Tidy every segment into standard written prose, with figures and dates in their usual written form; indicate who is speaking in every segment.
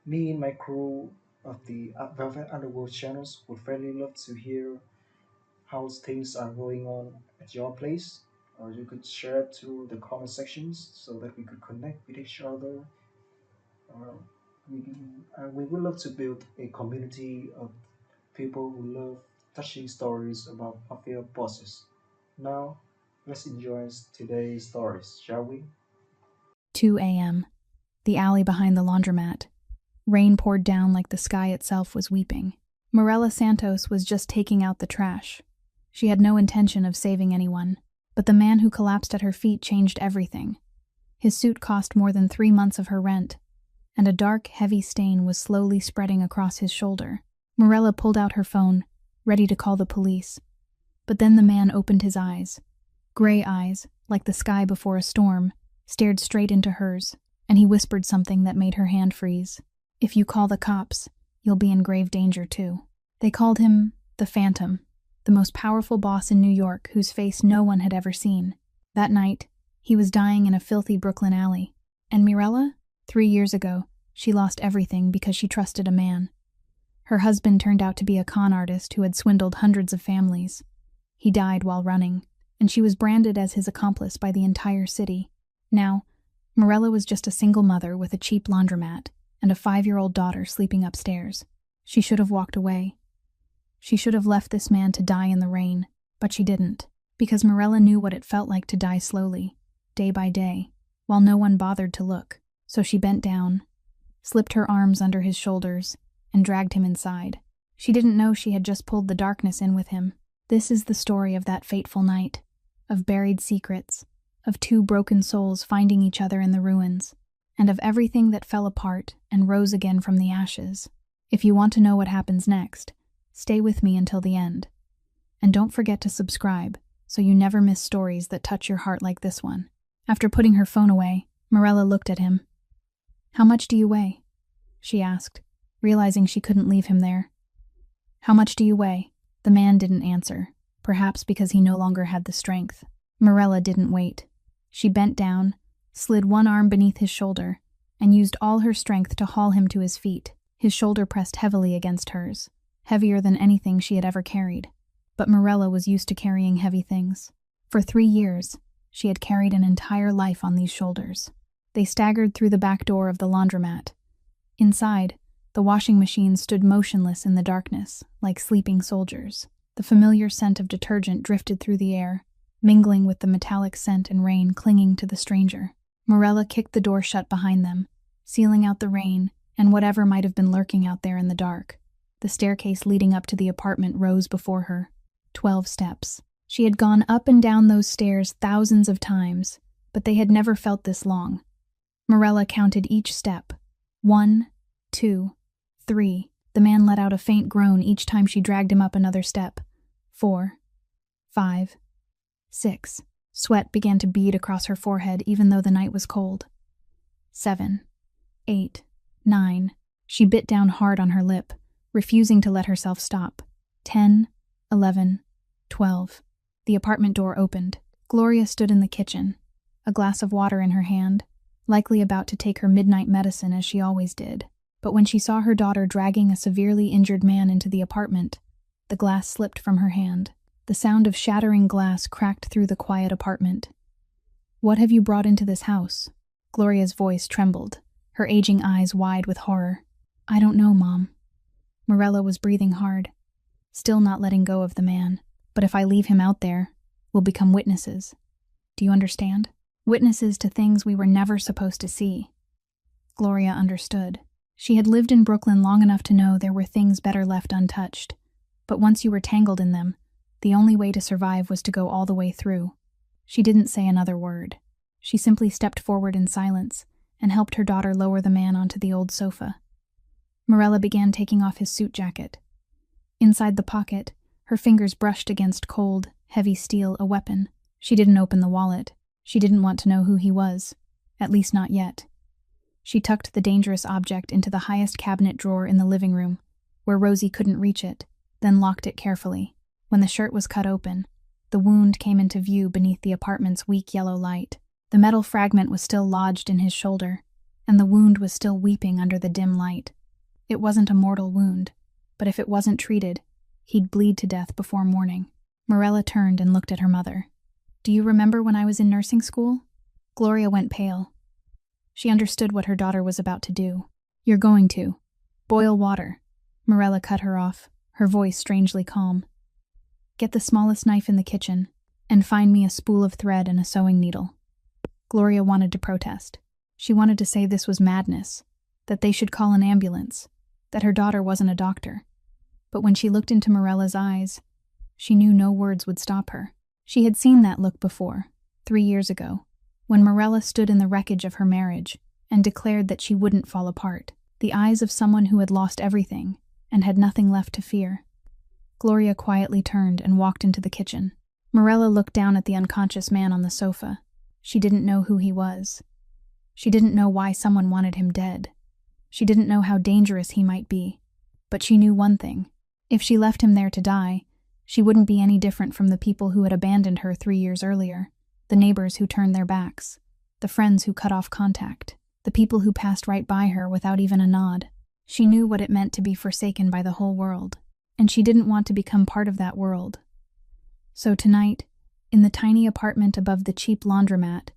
Speaker 1: Me and my crew of the Velvet Underworld channels would really love to hear how things are going on at your place. Or you could share it to the comment sections so that we could connect with each other. Uh, we would love to build a community of people who love touching stories about mafia bosses. Now, let's enjoy today's stories, shall we?
Speaker 2: 2 a.m. The alley behind the laundromat. Rain poured down like the sky itself was weeping. Morella Santos was just taking out the trash. She had no intention of saving anyone, but the man who collapsed at her feet changed everything. His suit cost more than 3 months of her rent, and a dark, heavy stain was slowly spreading across his shoulder. Morella pulled out her phone, ready to call the police. But then the man opened his eyes. Gray eyes, like the sky before a storm, stared straight into hers, and he whispered something that made her hand freeze. "If you call the cops, you'll be in grave danger too." They called him the Phantom, the most powerful boss in New York whose face no one had ever seen. That night, he was dying in a filthy Brooklyn alley. And Mirella? 3 years ago, she lost everything because she trusted a man. Her husband turned out to be a con artist who had swindled hundreds of families. He died while running, and she was branded as his accomplice by the entire city. Now, Morella was just a single mother with a cheap laundromat and a 5-year-old daughter sleeping upstairs. She should have walked away. She should have left this man to die in the rain, but she didn't, because Morella knew what it felt like to die slowly, day by day, while no one bothered to look. So she bent down, slipped her arms under his shoulders, and dragged him inside. She didn't know she had just pulled the darkness in with him. This is the story of that fateful night, of buried secrets, of two broken souls finding each other in the ruins, and of everything that fell apart and rose again from the ashes. If you want to know what happens next, stay with me until the end. And don't forget to subscribe, so you never miss stories that touch your heart like this one. After putting her phone away, Morella looked at him. "How much do you weigh?" she asked, realizing she couldn't leave him there. "How much do you weigh?" The man didn't answer, perhaps because he no longer had the strength. Morella didn't wait. She bent down, slid one arm beneath his shoulder, and used all her strength to haul him to his feet. His shoulder pressed heavily against hers, heavier than anything she had ever carried. But Morella was used to carrying heavy things. For 3 years, she had carried an entire life on these shoulders. They staggered through the back door of the laundromat. Inside, the washing machine stood motionless in the darkness, like sleeping soldiers. The familiar scent of detergent drifted through the air, mingling with the metallic scent and rain clinging to the stranger. Morella kicked the door shut behind them, sealing out the rain and whatever might have been lurking out there in the dark. The staircase leading up to the apartment rose before her. 12 steps. She had gone up and down those stairs thousands of times, but they had never felt this long. Morella counted each step. 1, 2, 3. The man let out a faint groan each time she dragged him up another step. 4, 5, 6. Sweat began to bead across her forehead even though the night was cold. 7, 8, 9. She bit down hard on her lip, refusing to let herself stop. 10, 11, 12. The apartment door opened. Gloria stood in the kitchen, a glass of water in her hand, likely about to take her midnight medicine as she always did. But when she saw her daughter dragging a severely injured man into the apartment, the glass slipped from her hand. The sound of shattering glass cracked through the quiet apartment. "What have you brought into this house?" Gloria's voice trembled, her aging eyes wide with horror. "I don't know, Mom." Morella was breathing hard, still not letting go of the man. "But if I leave him out there, we'll become witnesses. Do you understand? Witnesses to things we were never supposed to see." Gloria understood. She had lived in Brooklyn long enough to know there were things better left untouched. But once you were tangled in them, the only way to survive was to go all the way through. She didn't say another word. She simply stepped forward in silence and helped her daughter lower the man onto the old sofa. Morella began taking off his suit jacket. Inside the pocket, her fingers brushed against cold, heavy steel, a weapon. She didn't open the wallet. She didn't want to know who he was, at least not yet. She tucked the dangerous object into the highest cabinet drawer in the living room, where Rosie couldn't reach it, then locked it carefully. When the shirt was cut open, the wound came into view beneath the apartment's weak yellow light. The metal fragment was still lodged in his shoulder, and the wound was still weeping under the dim light. It wasn't a mortal wound, but if it wasn't treated, he'd bleed to death before morning. Morella turned and looked at her mother. "Do you remember when I was in nursing school?" Gloria went pale. She understood what her daughter was about to do. "You're going to boil water." Morella cut her off, her voice strangely calm. "Get the smallest knife in the kitchen, and find me a spool of thread and a sewing needle." Gloria wanted to protest. She wanted to say this was madness, that they should call an ambulance, that her daughter wasn't a doctor. But when she looked into Morella's eyes, she knew no words would stop her. She had seen that look before, 3 years ago, when Morella stood in the wreckage of her marriage and declared that she wouldn't fall apart. The eyes of someone who had lost everything and had nothing left to fear. Gloria quietly turned and walked into the kitchen. Morella looked down at the unconscious man on the sofa. She didn't know who he was. She didn't know why someone wanted him dead. She didn't know how dangerous he might be. But she knew one thing. If she left him there to die, she wouldn't be any different from the people who had abandoned her 3 years earlier, the neighbors who turned their backs, the friends who cut off contact, the people who passed right by her without even a nod. She knew what it meant to be forsaken by the whole world, and she didn't want to become part of that world. So tonight, in the tiny apartment above the cheap laundromat,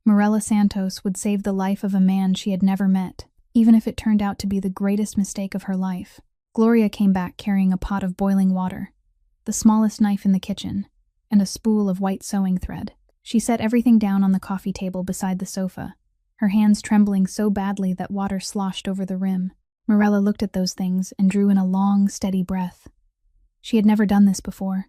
Speaker 2: Morella Santos would save the life of a man she had never met, even if it turned out to be the greatest mistake of her life. Gloria came back carrying a pot of boiling water, the smallest knife in the kitchen, and a spool of white sewing thread. She set everything down on the coffee table beside the sofa, her hands trembling so badly that water sloshed over the rim. Morella looked at those things and drew in a long, steady breath. She had never done this before.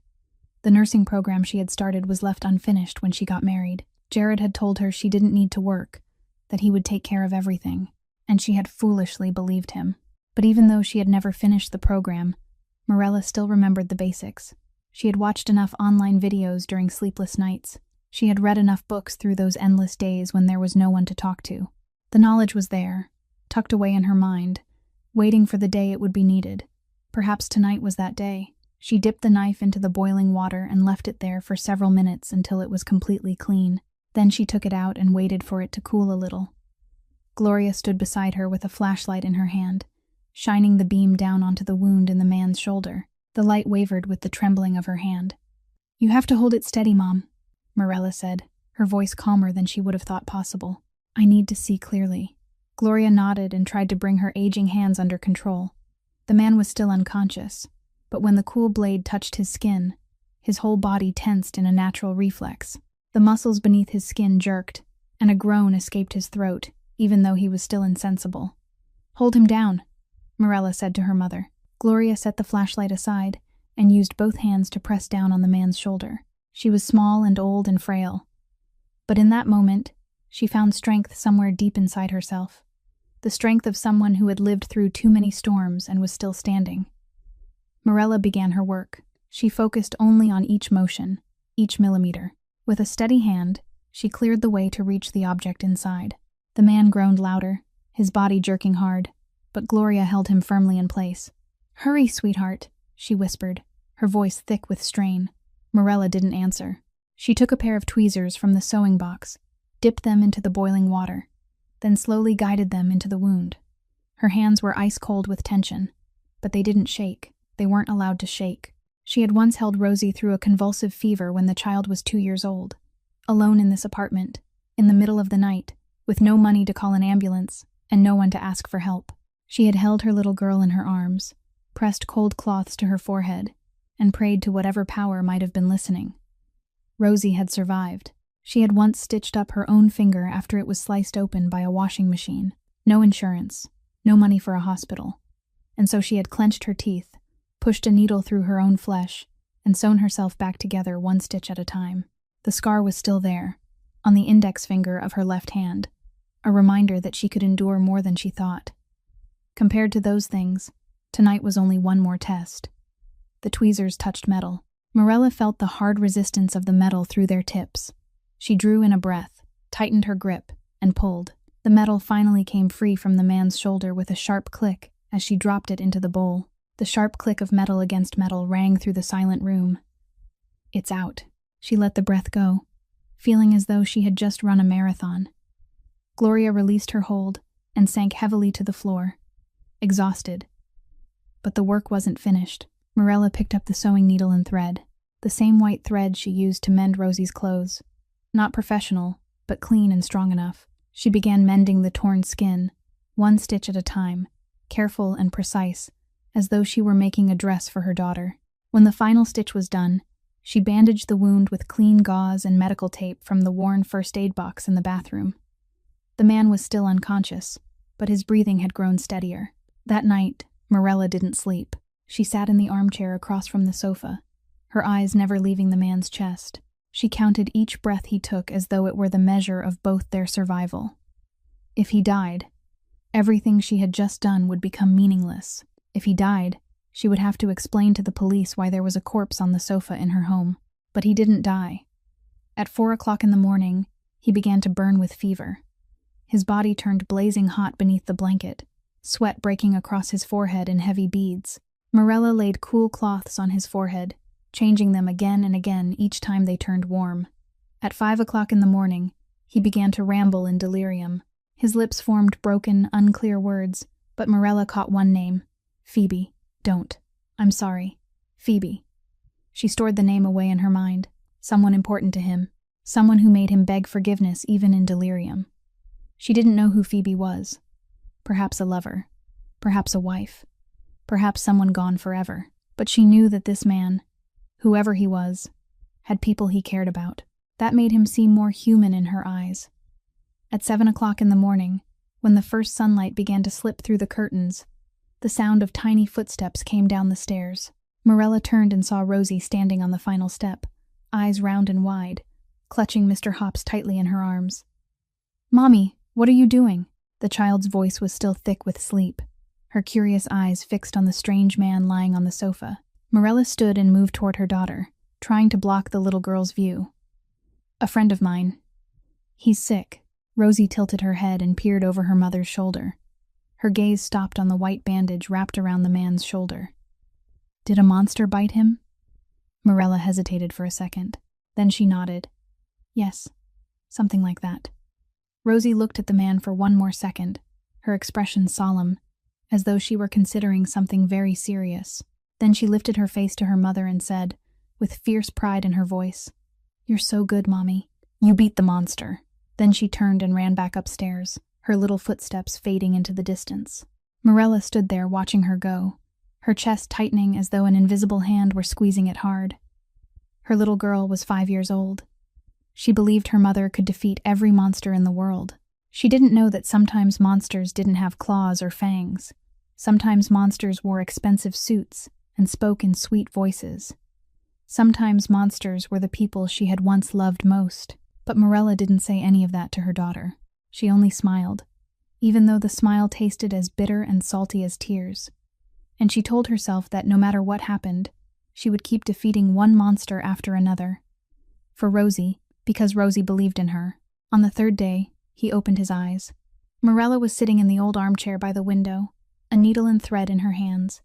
Speaker 2: The nursing program she had started was left unfinished when she got married. Jared had told her she didn't need to work, that he would take care of everything, and she had foolishly believed him. But even though she had never finished the program, Morella still remembered the basics. She had watched enough online videos during sleepless nights. She had read enough books through those endless days when there was no one to talk to. The knowledge was there, tucked away in her mind, waiting for the day it would be needed. Perhaps tonight was that day. She dipped the knife into the boiling water and left it there for several minutes until it was completely clean. Then she took it out and waited for it to cool a little. Gloria stood beside her with a flashlight in her hand, shining the beam down onto the wound in the man's shoulder. The light wavered with the trembling of her hand. "You have to hold it steady, Mom," Morella said, her voice calmer than she would have thought possible. "I need to see clearly." Gloria nodded and tried to bring her aging hands under control. The man was still unconscious, but when the cool blade touched his skin, his whole body tensed in a natural reflex. The muscles beneath his skin jerked, and a groan escaped his throat, even though he was still insensible. "Hold him down," Morella said to her mother. Gloria set the flashlight aside and used both hands to press down on the man's shoulder. She was small and old and frail, but in that moment, she found strength somewhere deep inside herself. The strength of someone who had lived through too many storms and was still standing. Morella began her work. She focused only on each motion, each millimeter. With a steady hand, she cleared the way to reach the object inside. The man groaned louder, his body jerking hard, but Gloria held him firmly in place. "Hurry, sweetheart," she whispered, her voice thick with strain. Morella didn't answer. She took a pair of tweezers from the sewing box, dipped them into the boiling water, then slowly guided them into the wound. Her hands were ice cold with tension, but they didn't shake. They weren't allowed to shake. She had once held Rosie through a convulsive fever when the child was 2 years old. Alone in this apartment, in the middle of the night, with no money to call an ambulance and no one to ask for help. She had held her little girl in her arms, pressed cold cloths to her forehead, and prayed to whatever power might have been listening. Rosie had survived. She had once stitched up her own finger after it was sliced open by a washing machine. No insurance, no money for a hospital. And so she had clenched her teeth, pushed a needle through her own flesh, and sewn herself back together 1 stitch at a time. The scar was still there, on the index finger of her left hand, a reminder that she could endure more than she thought. Compared to those things, tonight was only one more test. The tweezers touched metal. Morella felt the hard resistance of the metal through their tips. She drew in a breath, tightened her grip, and pulled. The metal finally came free from the man's shoulder with a sharp click as she dropped it into the bowl. The sharp click of metal against metal rang through the silent room. "It's out." She let the breath go, feeling as though she had just run a marathon. Gloria released her hold, and sank heavily to the floor, exhausted. But the work wasn't finished. Morella picked up the sewing needle and thread, the same white thread she used to mend Rosie's clothes. Not professional, but clean and strong enough. She began mending the torn skin, one stitch at a time, careful and precise, as though she were making a dress for her daughter. When the final stitch was done, she bandaged the wound with clean gauze and medical tape from the worn first aid box in the bathroom. The man was still unconscious, but his breathing had grown steadier. That night, Morella didn't sleep. She sat in the armchair across from the sofa, her eyes never leaving the man's chest. She counted each breath he took as though it were the measure of both their survival. If he died, everything she had just done would become meaningless. If he died, she would have to explain to the police why there was a corpse on the sofa in her home. But he didn't die. At 4 o'clock in the morning, he began to burn with fever. His body turned blazing hot beneath the blanket, sweat breaking across his forehead in heavy beads. Morella laid cool cloths on his forehead, changing them again and again each time they turned warm. At 5 o'clock in the morning, he began to ramble in delirium. His lips formed broken, unclear words, but Morella caught one name. Phoebe. Don't. I'm sorry. Phoebe. She stored the name away in her mind. Someone important to him. Someone who made him beg forgiveness even in delirium. She didn't know who Phoebe was. Perhaps a lover. Perhaps a wife. Perhaps someone gone forever. But she knew that this man, whoever he was, had people he cared about. That made him seem more human in her eyes. At 7 o'clock in the morning, when the first sunlight began to slip through the curtains, the sound of tiny footsteps came down the stairs. Morella turned and saw Rosie standing on the final step, eyes round and wide, clutching Mr. Hops tightly in her arms. "Mommy, what are you doing?" The child's voice was still thick with sleep, her curious eyes fixed on the strange man lying on the sofa. Morella stood and moved toward her daughter, trying to block the little girl's view. "A friend of mine. He's sick." Rosie tilted her head and peered over her mother's shoulder. Her gaze stopped on the white bandage wrapped around the man's shoulder. "Did a monster bite him?" Morella hesitated for a second. Then she nodded. "Yes, something like that." Rosie looked at the man for one more second, her expression solemn, as though she were considering something very serious. Then she lifted her face to her mother and said, with fierce pride in her voice, "You're so good, Mommy. You beat the monster." Then she turned and ran back upstairs, her little footsteps fading into the distance. Morella stood there watching her go, her chest tightening as though an invisible hand were squeezing it hard. Her little girl was 5 years old. She believed her mother could defeat every monster in the world. She didn't know that sometimes monsters didn't have claws or fangs. Sometimes monsters wore expensive suits and spoke in sweet voices. Sometimes monsters were the people she had once loved most. But Morella didn't say any of that to her daughter. She only smiled, even though the smile tasted as bitter and salty as tears. And she told herself that no matter what happened, she would keep defeating one monster after another. For Rosie, because Rosie believed in her. On the third day, he opened his eyes. Morella was sitting in the old armchair by the window, a needle and thread in her hands,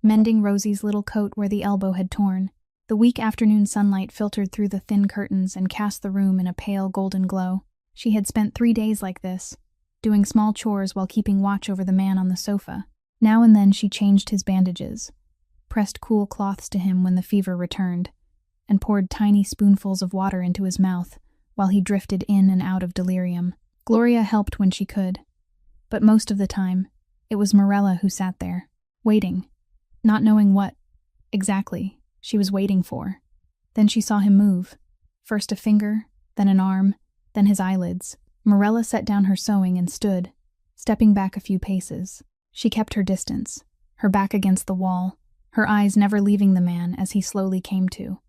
Speaker 2: mending Rosie's little coat where the elbow had torn. The weak afternoon sunlight filtered through the thin curtains and cast the room in a pale golden glow. She had spent 3 days like this, doing small chores while keeping watch over the man on the sofa. Now and then she changed his bandages, pressed cool cloths to him when the fever returned, and poured tiny spoonfuls of water into his mouth while he drifted in and out of delirium. Gloria helped when she could, but most of the time, it was Morella who sat there, waiting, not knowing what, exactly, she was waiting for. Then she saw him move, first a finger, then an arm, then his eyelids. Morella set down her sewing and stood, stepping back a few paces. She kept her distance, her back against the wall, her eyes never leaving the man as he slowly came to.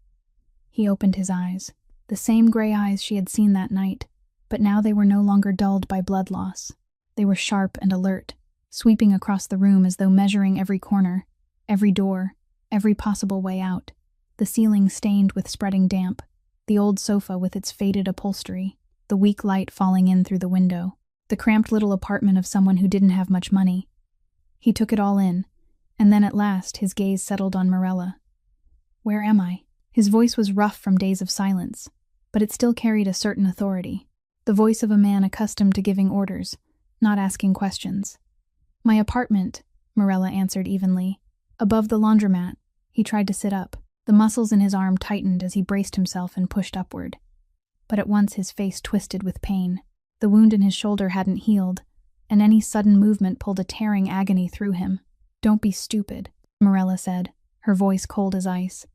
Speaker 2: He opened his eyes, the same gray eyes she had seen that night, but now they were no longer dulled by blood loss. They were sharp and alert, sweeping across the room as though measuring every corner, every door, every possible way out. The ceiling stained with spreading damp, the old sofa with its faded upholstery, the weak light falling in through the window, the cramped little apartment of someone who didn't have much money. He took it all in, and then at last his gaze settled on Morella. "Where am I?" His voice was rough from days of silence, but it still carried a certain authority, the voice of a man accustomed to giving orders, not asking questions. My apartment, Morella answered evenly. Above the laundromat. He tried to sit up. The muscles in his arm tightened as he braced himself and pushed upward. But at once his face twisted with pain. The wound in his shoulder hadn't healed, and any sudden movement pulled a tearing agony through him. Don't be stupid, Morella said, her voice cold as ice.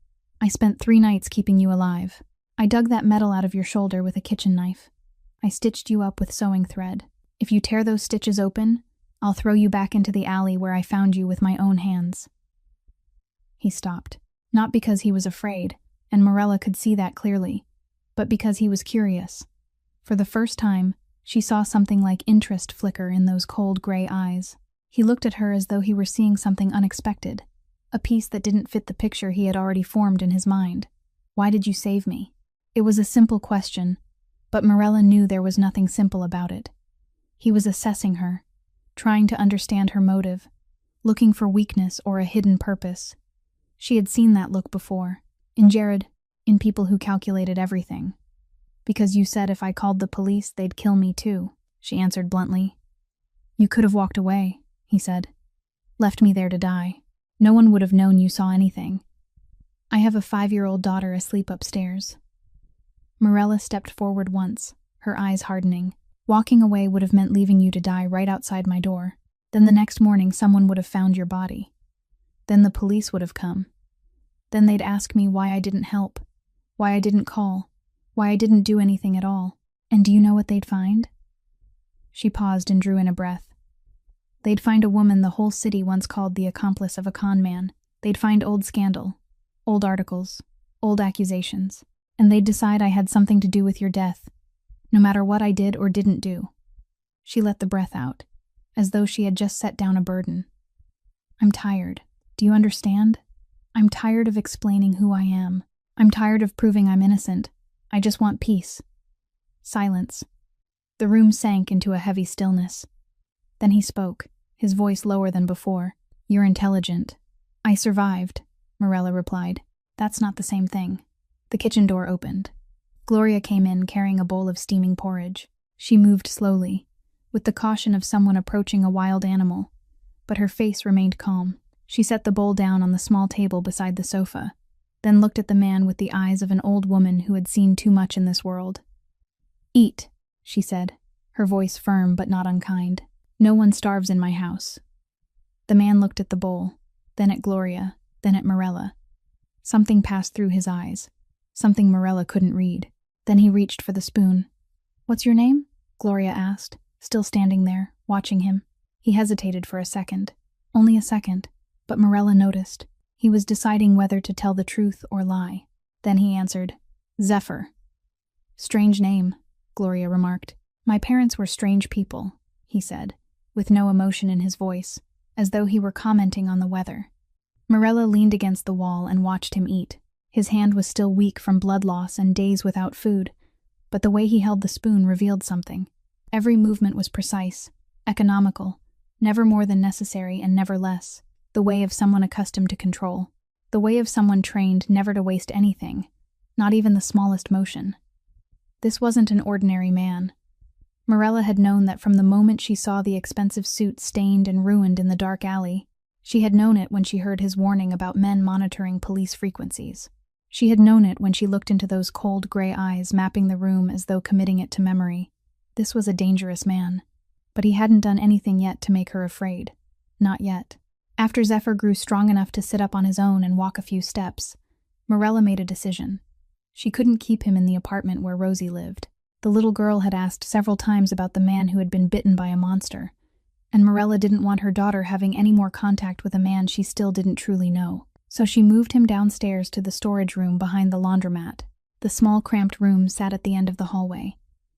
Speaker 2: I spent 3 nights keeping you alive. I dug that metal out of your shoulder with a kitchen knife. I stitched you up with sewing thread. If you tear those stitches open, I'll throw you back into the alley where I found you with my own hands. He stopped, not because he was afraid, and Morella could see that clearly, but because he was curious. For the first time, she saw something like interest flicker in those cold gray eyes. He looked at her as though he were seeing something unexpected, a piece that didn't fit the picture he had already formed in his mind. Why did you save me? It was a simple question, but Morella knew there was nothing simple about it. He was assessing her, trying to understand her motive, looking for weakness or a hidden purpose. She had seen that look before, in Jared, in people who calculated everything. Because you said if I called the police, they'd kill me too, she answered bluntly. You could have walked away, he said. Left me there to die. No one would have known you saw anything. I have a 5-year-old daughter asleep upstairs. Morella stepped forward once, her eyes hardening. Walking away would have meant leaving you to die right outside my door. Then the next morning someone would have found your body. Then the police would have come. Then they'd ask me why I didn't help, why I didn't call, why I didn't do anything at all. And do you know what they'd find? She paused and drew in a breath. They'd find a woman the whole city once called the accomplice of a con man. They'd find old scandal, old articles, old accusations. And they'd decide I had something to do with your death, no matter what I did or didn't do. She let the breath out, as though she had just set down a burden. I'm tired. Do you understand? I'm tired of explaining who I am. I'm tired of proving I'm innocent. I just want peace. Silence. The room sank into a heavy stillness. Then he spoke, his voice lower than before. You're intelligent. I survived, Morella replied. That's not the same thing. The kitchen door opened. Gloria came in carrying a bowl of steaming porridge. She moved slowly, with the caution of someone approaching a wild animal, but her face remained calm. She set the bowl down on the small table beside the sofa, then looked at the man with the eyes of an old woman who had seen too much in this world. Eat, she said, her voice firm but not unkind. No one starves in my house. The man looked at the bowl, then at Gloria, then at Morella. Something passed through his eyes, something Morella couldn't read. Then he reached for the spoon. What's your name? Gloria asked, still standing there, watching him. He hesitated for a second. Only a second. But Morella noticed. He was deciding whether to tell the truth or lie. Then he answered, Zephyr. Strange name, Gloria remarked. My parents were strange people, he said, with no emotion in his voice, as though he were commenting on the weather. Morella leaned against the wall and watched him eat. His hand was still weak from blood loss and days without food, but the way he held the spoon revealed something. Every movement was precise, economical, never more than necessary and never less. The way of someone accustomed to control. The way of someone trained never to waste anything, not even the smallest motion. This wasn't an ordinary man. Morella had known that from the moment she saw the expensive suit stained and ruined in the dark alley. She had known it when she heard his warning about men monitoring police frequencies. She had known it when she looked into those cold gray eyes mapping the room as though committing it to memory. This was a dangerous man, but he hadn't done anything yet to make her afraid. Not yet. After Zephyr grew strong enough to sit up on his own and walk a few steps, Morella made a decision. She couldn't keep him in the apartment where Rosie lived. The little girl had asked several times about the man who had been bitten by a monster, and Morella didn't want her daughter having any more contact with a man she still didn't truly know. So she moved him downstairs to the storage room behind the laundromat. The small cramped room sat at the end of the hallway,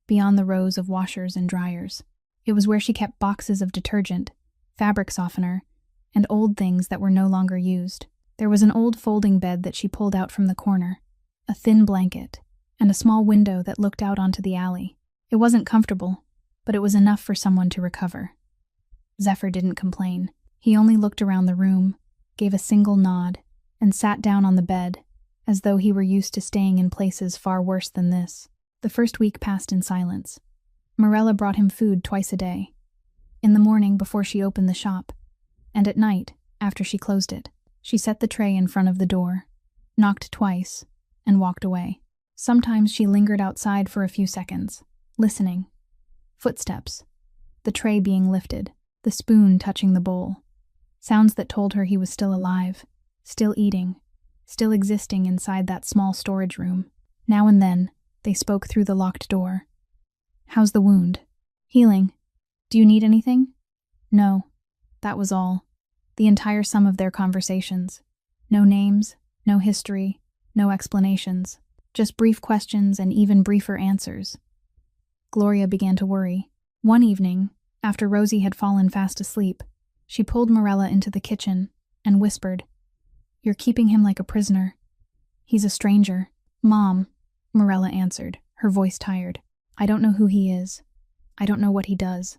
Speaker 2: beyond the rows of washers and dryers. It was where she kept boxes of detergent, fabric softener, and old things that were no longer used. There was an old folding bed that she pulled out from the corner, a thin blanket, and a small window that looked out onto the alley. It wasn't comfortable, but it was enough for someone to recover. Zephyr didn't complain. He only looked around the room, gave a single nod, and sat down on the bed, as though he were used to staying in places far worse than this. The first week passed in silence. Morella brought him food twice a day. In the morning before she opened the shop, and at night after she closed it. She set the tray in front of the door, knocked twice, and walked away. Sometimes she lingered outside for a few seconds, listening. Footsteps, the tray being lifted, the spoon touching the bowl. Sounds that told her he was still alive, still eating, still existing inside that small storage room. Now and then, they spoke through the locked door. "How's the wound?" "Healing. Do you need anything?" "No." That was all. The entire sum of their conversations. No names, no history, no explanations. Just brief questions and even briefer answers. Gloria began to worry. One evening, after Rosie had fallen fast asleep, she pulled Morella into the kitchen and whispered, "You're keeping him like a prisoner. He's a stranger." "Mom," Morella answered, her voice tired. "I don't know who he is. I don't know what he does.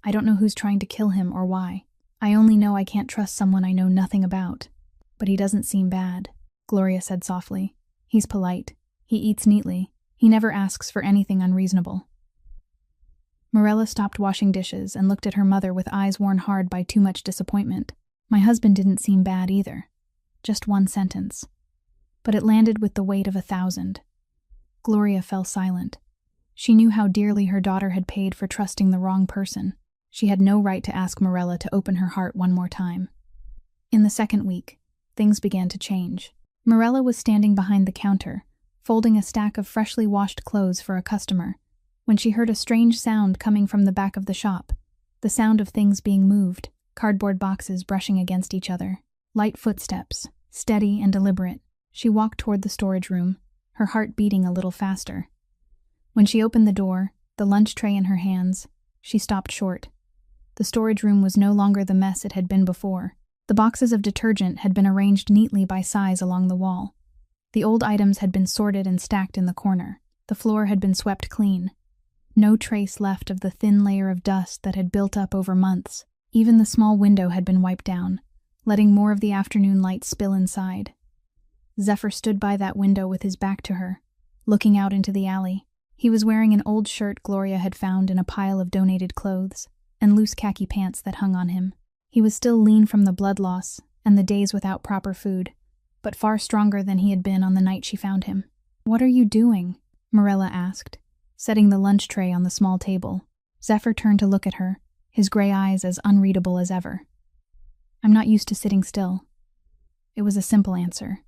Speaker 2: I don't know who's trying to kill him or why. I only know I can't trust someone I know nothing about. But he doesn't seem bad," Gloria said softly. "He's polite. He eats neatly. He never asks for anything unreasonable." Morella stopped washing dishes and looked at her mother with eyes worn hard by too much disappointment. "My husband didn't seem bad either." Just one sentence. But it landed with the weight of 1,000. Gloria fell silent. She knew how dearly her daughter had paid for trusting the wrong person. She had no right to ask Morella to open her heart one more time. In the second week, things began to change. Morella was standing behind the counter, folding a stack of freshly washed clothes for a customer, when she heard a strange sound coming from the back of the shop, the sound of things being moved, cardboard boxes brushing against each other. Light footsteps, steady and deliberate. She walked toward the storage room, her heart beating a little faster. When she opened the door, the lunch tray in her hands, she stopped short. The storage room was no longer the mess it had been before. The boxes of detergent had been arranged neatly by size along the wall. The old items had been sorted and stacked in the corner. The floor had been swept clean. No trace left of the thin layer of dust that had built up over months. Even the small window had been wiped down, letting more of the afternoon light spill inside. Zephyr stood by that window with his back to her, looking out into the alley. He was wearing an old shirt Gloria had found in a pile of donated clothes, and loose khaki pants that hung on him. He was still lean from the blood loss and the days without proper food, but far stronger than he had been on the night she found him. "What are you doing?" Morella asked, setting the lunch tray on the small table. Zephyr turned to look at her, his gray eyes as unreadable as ever. "I'm not used to sitting still." It was a simple answer,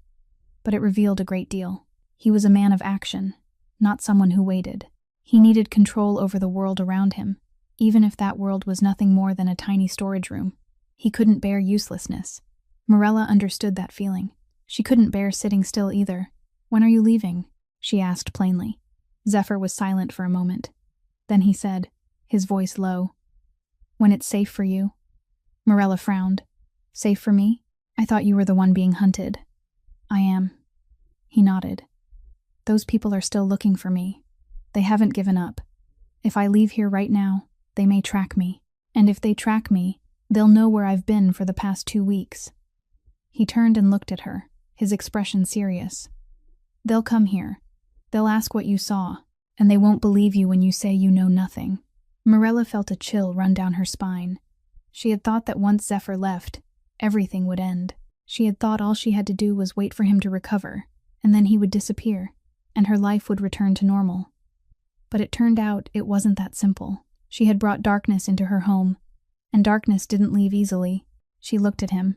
Speaker 2: but it revealed a great deal. He was a man of action, not someone who waited. He needed control over the world around him, even if that world was nothing more than a tiny storage room. He couldn't bear uselessness. Morella understood that feeling. She couldn't bear sitting still either. "When are you leaving?" she asked plainly. Zephyr was silent for a moment. Then he said, his voice low, "When it's safe for you." Morella frowned. "Safe for me? I thought you were the one being hunted." "I am." He nodded. "Those people are still looking for me. They haven't given up. If I leave here right now, they may track me. And if they track me, they'll know where I've been for the past 2 weeks." He turned and looked at her, his expression serious. "They'll come here. They'll ask what you saw, and they won't believe you when you say you know nothing." Morella felt a chill run down her spine. She had thought that once Zephyr left, everything would end. She had thought all she had to do was wait for him to recover, and then he would disappear, and her life would return to normal. But it turned out it wasn't that simple. She had brought darkness into her home, and darkness didn't leave easily. She looked at him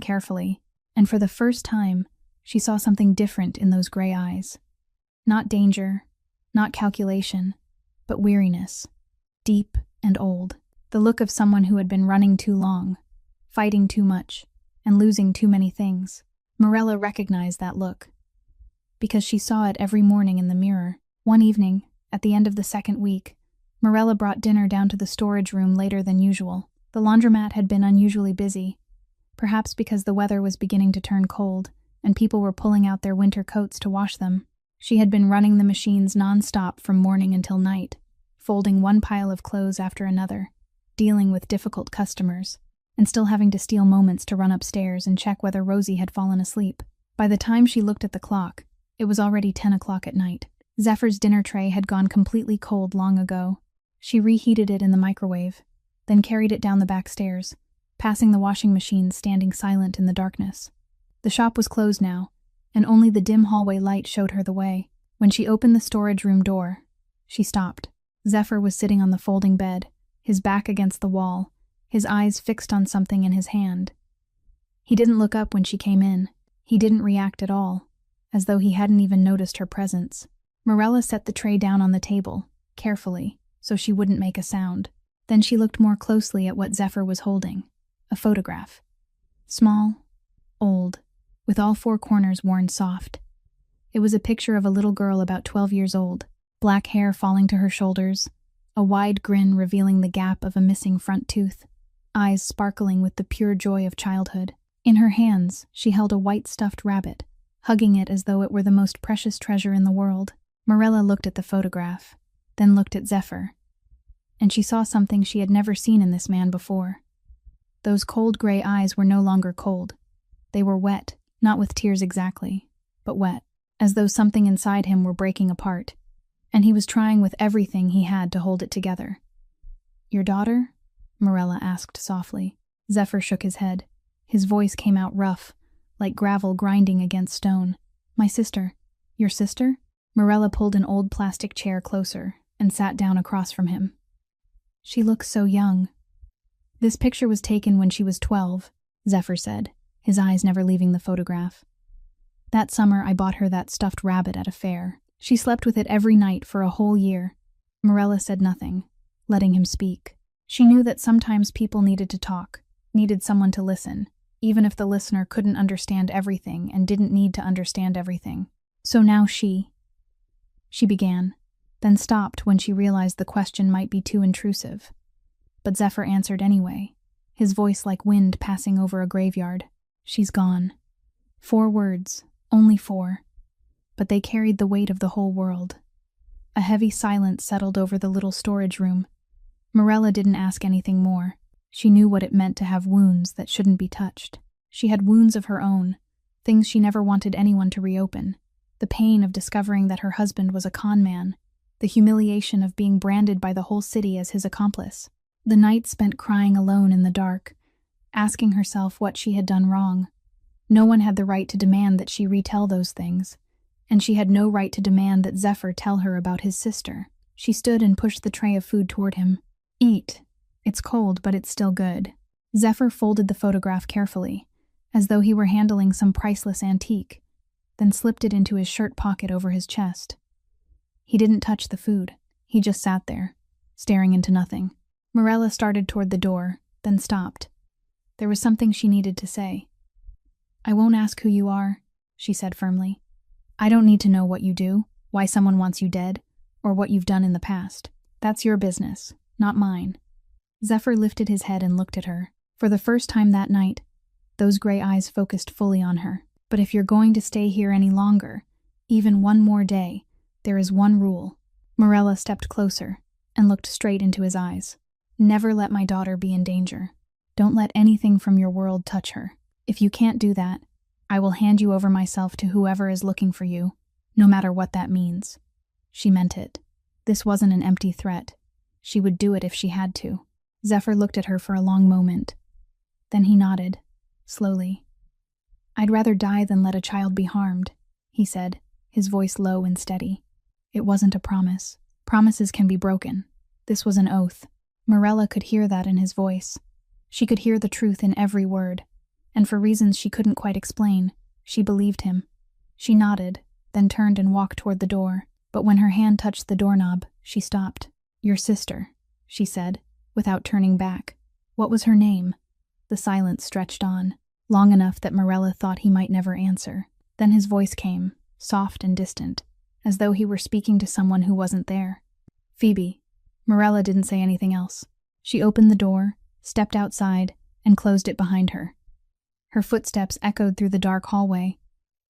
Speaker 2: carefully, and for the first time, she saw something different in those gray eyes. Not danger, not calculation, but weariness, deep and old. The look of someone who had been running too long, fighting too much, and losing too many things. Morella recognized that look, because she saw it every morning in the mirror. One evening, at the end of the second week, Morella brought dinner down to the storage room later than usual. The laundromat had been unusually busy, perhaps because the weather was beginning to turn cold, and people were pulling out their winter coats to wash them. She had been running the machines non-stop from morning until night, folding one pile of clothes after another, dealing with difficult customers, and still having to steal moments to run upstairs and check whether Rosie had fallen asleep. By the time she looked at the clock, it was already 10 o'clock at night. Zephyr's dinner tray had gone completely cold long ago. She reheated it in the microwave, then carried it down the back stairs, passing the washing machine standing silent in the darkness. The shop was closed now, and only the dim hallway light showed her the way. When she opened the storage room door, she stopped. Zephyr was sitting on the folding bed, his back against the wall, his eyes fixed on something in his hand. He didn't look up when she came in. He didn't react at all, as though he hadn't even noticed her presence. Morella set the tray down on the table, carefully, so she wouldn't make a sound. Then she looked more closely at what Zephyr was holding. A photograph. Small, old, with all four corners worn soft. It was a picture of a little girl about 12 years old, black hair falling to her shoulders, a wide grin revealing the gap of a missing front tooth, eyes sparkling with the pure joy of childhood. In her hands, she held a white stuffed rabbit, hugging it as though it were the most precious treasure in the world. Morella looked at the photograph, then looked at Zephyr, and she saw something she had never seen in this man before. Those cold gray eyes were no longer cold. They were wet, not with tears exactly, but wet, as though something inside him were breaking apart, and he was trying with everything he had to hold it together. "Your daughter?" Morella asked softly. Zephyr shook his head. His voice came out rough, like gravel grinding against stone. "My sister." "Your sister?" Morella pulled an old plastic chair closer and sat down across from him. "She looks so young." "This picture was taken when she was 12, Zephyr said, his eyes never leaving the photograph. "That summer I bought her that stuffed rabbit at a fair. She slept with it every night for a whole year." Morella said nothing, letting him speak. She knew that sometimes people needed to talk, needed someone to listen, even if the listener couldn't understand everything and didn't need to understand everything. "So now she began, then stopped when she realized the question might be too intrusive. But Zephyr answered anyway, his voice like wind passing over a graveyard. "She's gone." 4 words, only 4. But they carried the weight of the whole world. A heavy silence settled over the little storage room. Morella didn't ask anything more. She knew what it meant to have wounds that shouldn't be touched. She had wounds of her own, things she never wanted anyone to reopen. The pain of discovering that her husband was a con man, the humiliation of being branded by the whole city as his accomplice. The night spent crying alone in the dark, asking herself what she had done wrong. No one had the right to demand that she retell those things, and she had no right to demand that Zephyr tell her about his sister. She stood and pushed the tray of food toward him. "Eat. It's cold, but it's still good." Zephyr folded the photograph carefully, as though he were handling some priceless antique, then slipped it into his shirt pocket over his chest. He didn't touch the food. He just sat there, staring into nothing. Morella started toward the door, then stopped. There was something she needed to say. "I won't ask who you are," she said firmly. "I don't need to know what you do, why someone wants you dead, or what you've done in the past. That's your business, not mine." Zephyr lifted his head and looked at her. For the first time that night, those gray eyes focused fully on her. "But if you're going to stay here any longer, even one more day, there is one rule." Morella stepped closer and looked straight into his eyes. "Never let my daughter be in danger. Don't let anything from your world touch her. If you can't do that, I will hand you over myself to whoever is looking for you, no matter what that means." She meant it. This wasn't an empty threat. She would do it if she had to. Zephyr looked at her for a long moment. Then he nodded, slowly. "I'd rather die than let a child be harmed," he said, his voice low and steady. It wasn't a promise. Promises can be broken. This was an oath. Morella could hear that in his voice. She could hear the truth in every word, and for reasons she couldn't quite explain, she believed him. She nodded, then turned and walked toward the door, but when her hand touched the doorknob, she stopped. "Your sister," she said, without turning back. "What was her name?" The silence stretched on, long enough that Morella thought he might never answer. Then his voice came, soft and distant, as though he were speaking to someone who wasn't there. "Phoebe." Morella didn't say anything else. She opened the door, stepped outside, and closed it behind her. Her footsteps echoed through the dark hallway,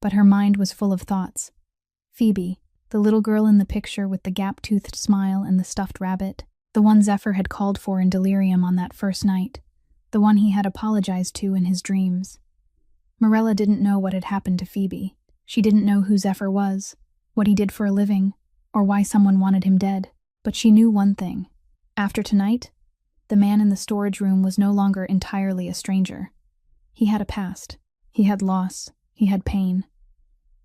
Speaker 2: but her mind was full of thoughts. Phoebe, the little girl in the picture with the gap-toothed smile and the stuffed rabbit, the one Zephyr had called for in delirium on that first night, the one he had apologized to in his dreams. Morella didn't know what had happened to Phoebe. She didn't know who Zephyr was, what he did for a living, or why someone wanted him dead. But she knew one thing. After tonight, The man in the storage room was no longer entirely a stranger. He had a past. He had loss. He had pain.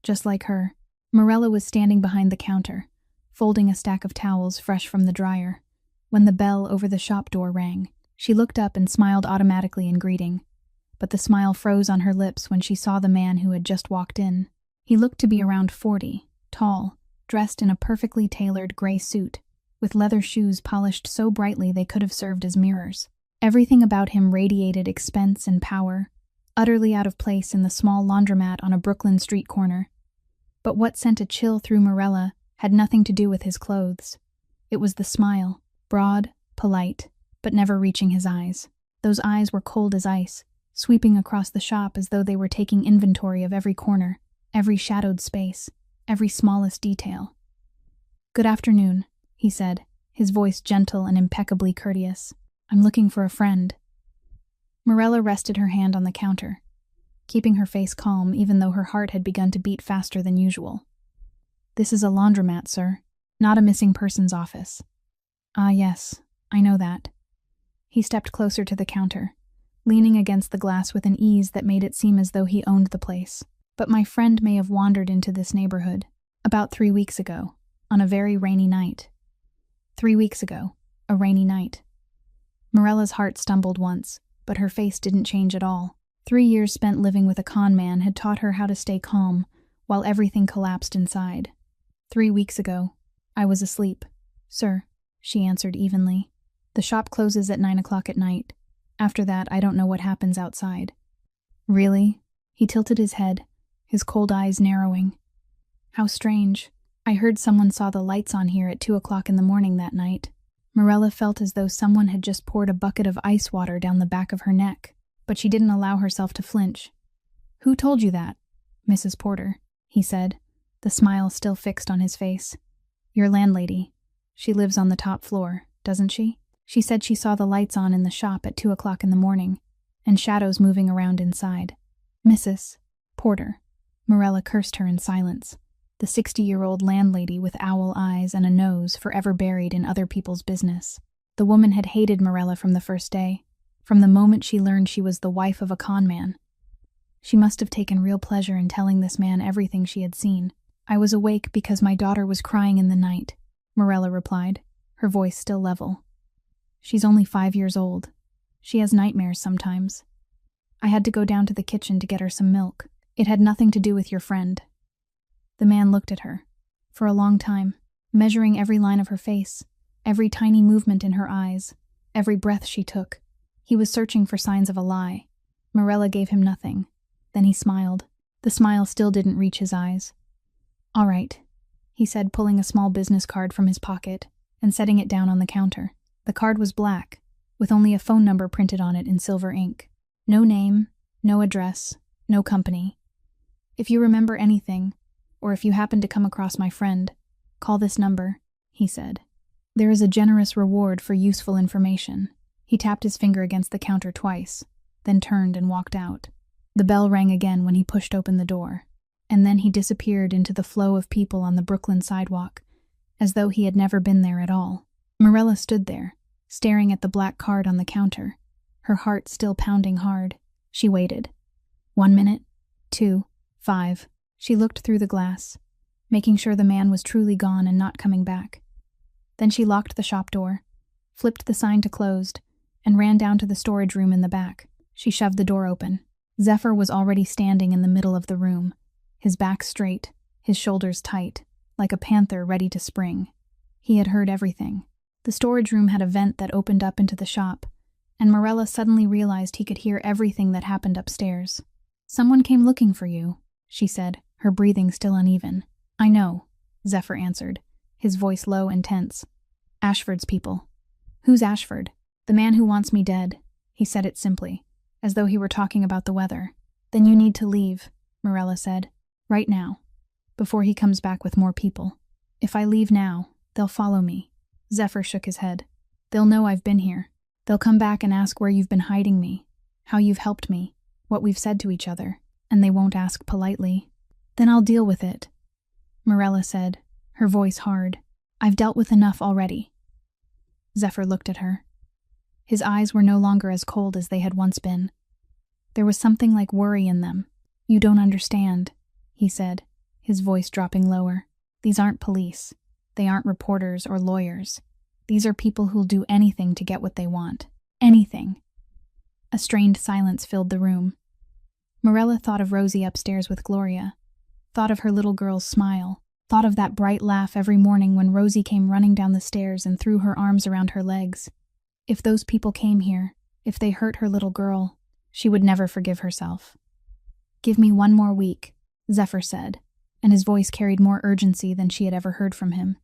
Speaker 2: Just like her, Morella was standing behind the counter, folding a stack of towels fresh from the dryer, when the bell over the shop door rang. She looked up and smiled automatically in greeting, but the smile froze on her lips when she saw the man who had just walked in. He looked to be around 40, tall, dressed in a perfectly tailored gray suit, with leather shoes polished so brightly they could have served as mirrors. Everything about him radiated expense and power, utterly out of place in the small laundromat on a Brooklyn street corner. But what sent a chill through Morella had nothing to do with his clothes. It was the smile, broad, polite, but never reaching his eyes. Those eyes were cold as ice, sweeping across the shop as though they were taking inventory of every corner, every shadowed space, every smallest detail. "Good afternoon," he said, his voice gentle and impeccably courteous. "I'm looking for a friend." Morella rested her hand on the counter, keeping her face calm even though her heart had begun to beat faster than usual. "This is a laundromat, sir, not a missing persons office." "Ah, yes, I know that." He stepped closer to the counter, leaning against the glass with an ease that made it seem as though he owned the place. "But my friend may have wandered into this neighborhood about 3 weeks ago, on a very rainy night." 3 weeks ago, a rainy night. Morella's heart stumbled once, but her face didn't change at all. 3 years spent living with a con man had taught her how to stay calm while everything collapsed inside. 3 weeks ago, I was asleep, sir, she answered evenly. "The shop closes at 9 o'clock at night. After that, I don't know what happens outside." "Really?" He tilted his head, his cold eyes narrowing. "How strange. I heard someone saw the lights on here at 2 o'clock in the morning that night." Morella felt as though someone had just poured a bucket of ice water down the back of her neck, but she didn't allow herself to flinch. "Who told you that?" "Mrs. Porter," he said, the smile still fixed on his face. "Your landlady. She lives on the top floor, doesn't she? She said she saw the lights on in the shop at 2 o'clock in the morning, and shadows moving around inside." "Mrs. Porter." Morella cursed her in silence. The 60-year-old landlady with owl eyes and a nose forever buried in other people's business. The woman had hated Morella from the first day, from the moment she learned she was the wife of a con man. She must have taken real pleasure in telling this man everything she had seen. "I was awake because my daughter was crying in the night," Morella replied, her voice still level. "She's only 5 years old. She has nightmares sometimes. I had to go down to the kitchen to get her some milk. It had nothing to do with your friend." The man looked at her, for a long time, measuring every line of her face, every tiny movement in her eyes, every breath she took. He was searching for signs of a lie. Morella gave him nothing. Then he smiled. The smile still didn't reach his eyes. "All right," he said, pulling a small business card from his pocket and setting it down on the counter. The card was black, with only a phone number printed on it in silver ink. No name, no address, no company. "If you remember anything, or if you happen to come across my friend, call this number," he said. "There is a generous reward for useful information." He tapped his finger against the counter twice, then turned and walked out. The bell rang again when he pushed open the door, and then he disappeared into the flow of people on the Brooklyn sidewalk, as though he had never been there at all. Morella stood there, staring at the black card on the counter, her heart still pounding hard. She waited. 1 minute, 2, 5. She looked through the glass, making sure the man was truly gone and not coming back. Then she locked the shop door, flipped the sign to closed, and ran down to the storage room in the back. She shoved the door open. Zephyr was already standing in the middle of the room, his back straight, his shoulders tight, like a panther ready to spring. He had heard everything. The storage room had a vent that opened up into the shop, and Morella suddenly realized he could hear everything that happened upstairs. "Someone came looking for you," she said, her breathing still uneven. "I know," Zephyr answered, his voice low and tense. "Ashford's people." "Who's Ashford?" "The man who wants me dead." He said it simply, as though he were talking about the weather. "Then you need to leave," Morella said. "Right now, before he comes back with more people. If I leave now, they'll follow me." Zephyr shook his head. "They'll know I've been here. They'll come back and ask where you've been hiding me, how you've helped me, what we've said to each other, and they won't ask politely." "Then I'll deal with it," Morella said, her voice hard. "I've dealt with enough already." Zephyr looked at her. His eyes were no longer as cold as they had once been. There was something like worry in them. "You don't understand," he said, his voice dropping lower. "These aren't police. They aren't reporters or lawyers. These are people who'll do anything to get what they want. Anything." A strained silence filled the room. Morella thought of Rosie upstairs with Gloria, thought of her little girl's smile, thought of that bright laugh every morning when Rosie came running down the stairs and threw her arms around her legs. If those people came here, if they hurt her little girl, she would never forgive herself. "Give me 1 more week," Zephyr said, and his voice carried more urgency than she had ever heard from him.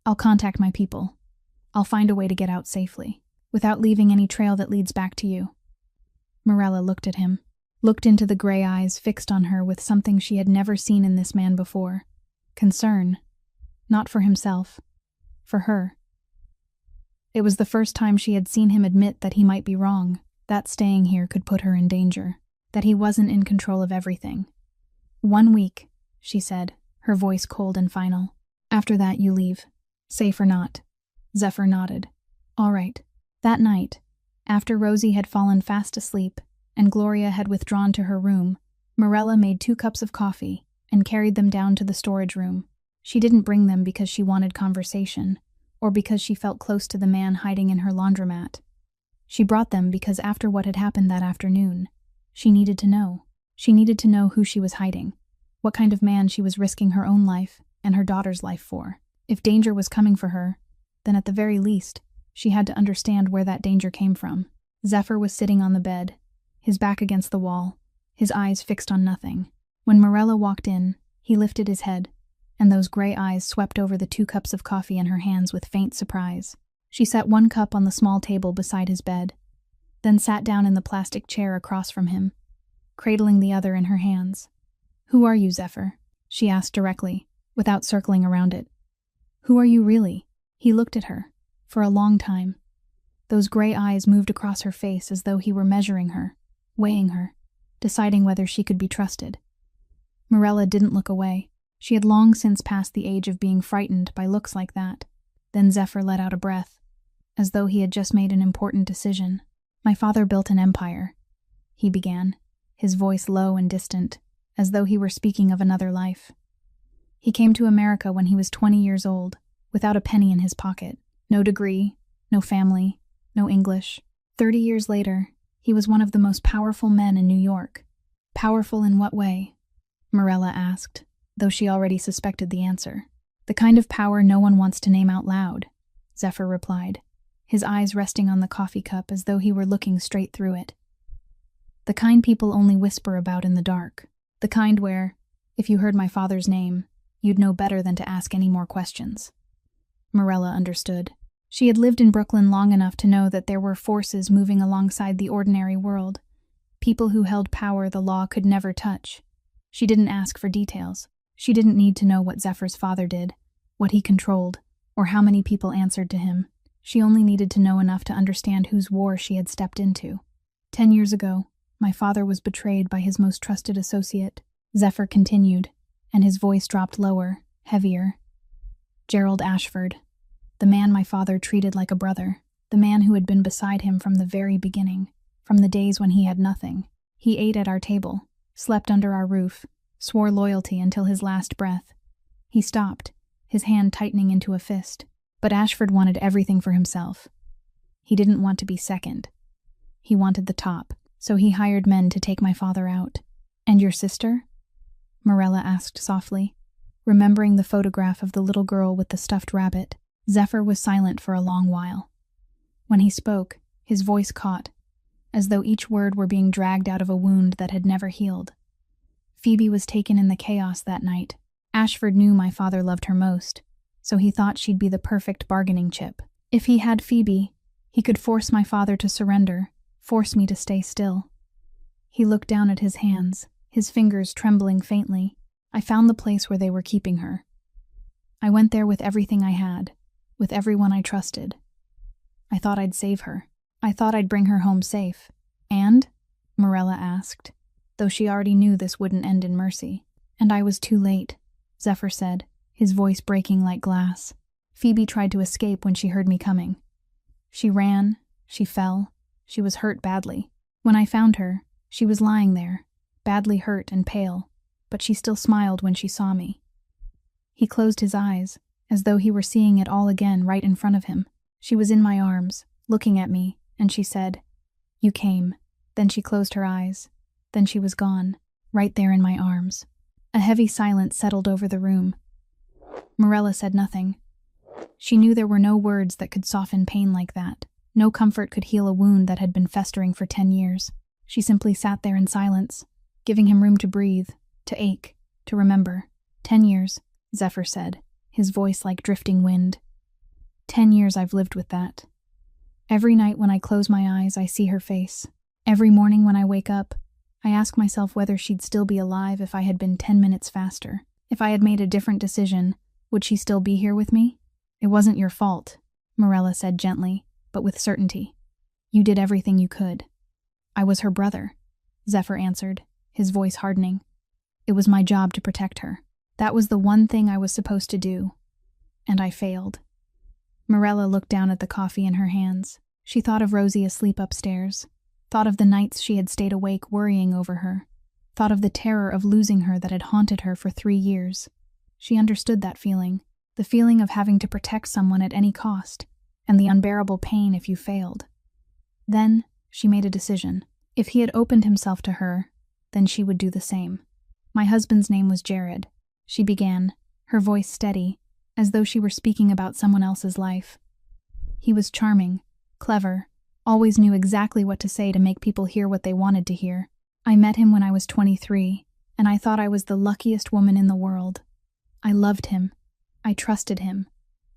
Speaker 2: "I'll contact my people. I'll find a way to get out safely, without leaving any trail that leads back to you." Morella looked at him, looked into the gray eyes fixed on her with something she had never seen in this man before. Concern. Not for himself. For her. It was the first time she had seen him admit that he might be wrong, that staying here could put her in danger, that he wasn't in control of everything. 1 week, she said, her voice cold and final. "After that, you leave. Safe or not." Zephyr nodded. "All right." That night, after Rosie had fallen fast asleep and Gloria had withdrawn to her room, Morella made 2 cups of coffee and carried them down to the storage room. She didn't bring them because she wanted conversation, or because she felt close to the man hiding in her laundromat. She brought them because after what had happened that afternoon, she needed to know. She needed to know who she was hiding, what kind of man she was risking her own life and her daughter's life for. If danger was coming for her, then at the very least, she had to understand where that danger came from. Zephyr was sitting on the bed, his back against the wall, his eyes fixed on nothing. When Morella walked in, he lifted his head, and those gray eyes swept over the 2 cups of coffee in her hands with faint surprise. She set 1 cup on the small table beside his bed, then sat down in the plastic chair across from him, cradling the other in her hands. "Who are you, Zephyr?" she asked directly, without circling around it. "Who are you really?" He looked at her, for a long time. Those gray eyes moved across her face as though he were measuring her, weighing her, deciding whether she could be trusted. Morella didn't look away. She had long since passed the age of being frightened by looks like that. Then Zephyr let out a breath, as though he had just made an important decision. "My father built an empire," he began, his voice low and distant, as though he were speaking of another life. "He came to America when he was 20 years old, without a penny in his pocket. No degree, no family, no English. 30 years later, he was one of the most powerful men in New York." "Powerful in what way?" Morella asked, though she already suspected the answer. "The kind of power no one wants to name out loud," Zephyr replied, his eyes resting on the coffee cup as though he were looking straight through it. "The kind people only whisper about in the dark. The kind where, if you heard my father's name, you'd know better than to ask any more questions." Morella understood. She had lived in Brooklyn long enough to know that there were forces moving alongside the ordinary world, people who held power the law could never touch. She didn't ask for details. She didn't need to know what Zephyr's father did, what he controlled, or how many people answered to him. She only needed to know enough to understand whose war she had stepped into. 10 years ago, my father was betrayed by his most trusted associate, Zephyr continued, and his voice dropped lower, heavier. Gerald Ashford, the man my father treated like a brother, the man who had been beside him from the very beginning, from the days when he had nothing. He ate at our table, slept under our roof, swore loyalty until his last breath. He stopped, his hand tightening into a fist. But Ashford wanted everything for himself. He didn't want to be second. He wanted the top, so he hired men to take my father out. "And your sister?" Morella asked softly, remembering the photograph of the little girl with the stuffed rabbit. Zephyr was silent for a long while. When he spoke, his voice caught, as though each word were being dragged out of a wound that had never healed. "Phoebe was taken in the chaos that night. Ashford knew my father loved her most, so he thought she'd be the perfect bargaining chip. If he had Phoebe, he could force my father to surrender, force me to stay still." He looked down at his hands, his fingers trembling faintly. "I found the place where they were keeping her. I went there with everything I had, with everyone I trusted. I thought I'd save her. I thought I'd bring her home safe. And?" Morella asked, though she already knew this wouldn't end in mercy. "And I was too late," Zephyr said, his voice breaking like glass. "Phoebe tried to escape when she heard me coming. She ran, She fell. She was hurt badly. When I found her, she was lying there, badly hurt and pale, but she still smiled when she saw me. He closed his eyes, as though he were seeing it all again right in front of him. She was in my arms, looking at me, and she said, "You came." Then she closed her eyes. Then she was gone, right there in my arms. A heavy silence settled over the room. Morella said nothing. She knew there were no words that could soften pain like that. No comfort could heal a wound that had been festering for 10 years. She simply sat there in silence, giving him room to breathe, to ache, to remember. 10 years, Zephyr said, his voice like drifting wind. 10 years I've lived with that. Every night when I close my eyes, I see her face. Every morning when I wake up, I ask myself whether she'd still be alive if I had been 10 minutes faster. If I had made a different decision, would she still be here with me? It wasn't your fault, Morella said gently, but with certainty. You did everything you could. I was her brother, Zephyr answered, his voice hardening. It was my job to protect her. That was the one thing I was supposed to do. And I failed. Morella looked down at the coffee in her hands. She thought of Rosie asleep upstairs, thought of the nights she had stayed awake worrying over her, thought of the terror of losing her that had haunted her for 3 years. She understood that feeling, the feeling of having to protect someone at any cost, and the unbearable pain if you failed. Then, she made a decision. If he had opened himself to her, then she would do the same. My husband's name was Jared, she began, her voice steady, as though she were speaking about someone else's life. He was charming, clever, always knew exactly what to say to make people hear what they wanted to hear. I met him when I was 23, and I thought I was the luckiest woman in the world. I loved him. I trusted him.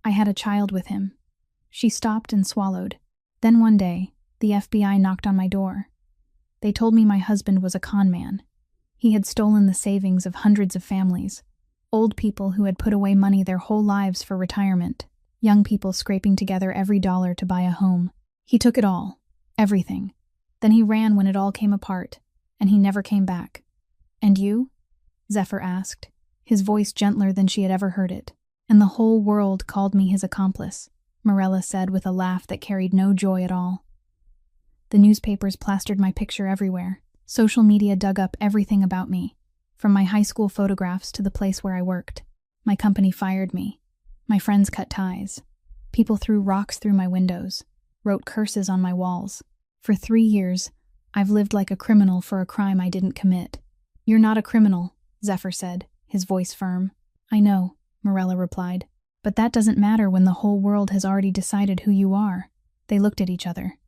Speaker 2: I had a child with him. She stopped and swallowed. Then one day, the FBI knocked on my door. They told me my husband was a con man. He had stolen the savings of hundreds of families, old people who had put away money their whole lives for retirement, young people scraping together every dollar to buy a home. He took it all, everything. Then he ran when it all came apart, and he never came back. And you? Zephyr asked, his voice gentler than she had ever heard it. And the whole world called me his accomplice, Morella said with a laugh that carried no joy at all. The newspapers plastered my picture everywhere. Social media dug up everything about me, from my high school photographs to the place where I worked. My company fired me. My friends cut ties. People threw rocks through my windows, wrote curses on my walls. For 3 years, I've lived like a criminal for a crime I didn't commit. You're not a criminal, Zephyr said, his voice firm. I know, Morella replied, but that doesn't matter when the whole world has already decided who you are. They looked at each other.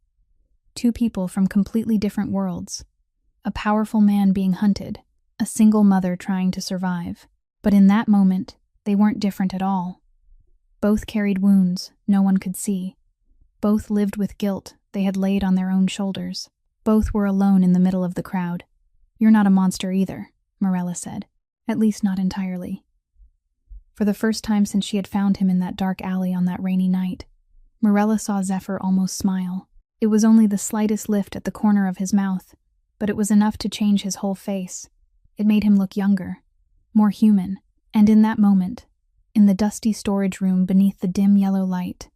Speaker 2: 2 people from completely different worlds. A powerful man being hunted, a single mother trying to survive. But in that moment, they weren't different at all. Both carried wounds no one could see. Both lived with guilt they had laid on their own shoulders. Both were alone in the middle of the crowd. You're not a monster either, Morella said. At least not entirely. For the first time since she had found him in that dark alley on that rainy night, Morella saw Zephyr almost smile. It was only the slightest lift at the corner of his mouth, but it was enough to change his whole face. It made him look younger, more human, and in that moment, in the dusty storage room beneath the dim yellow light,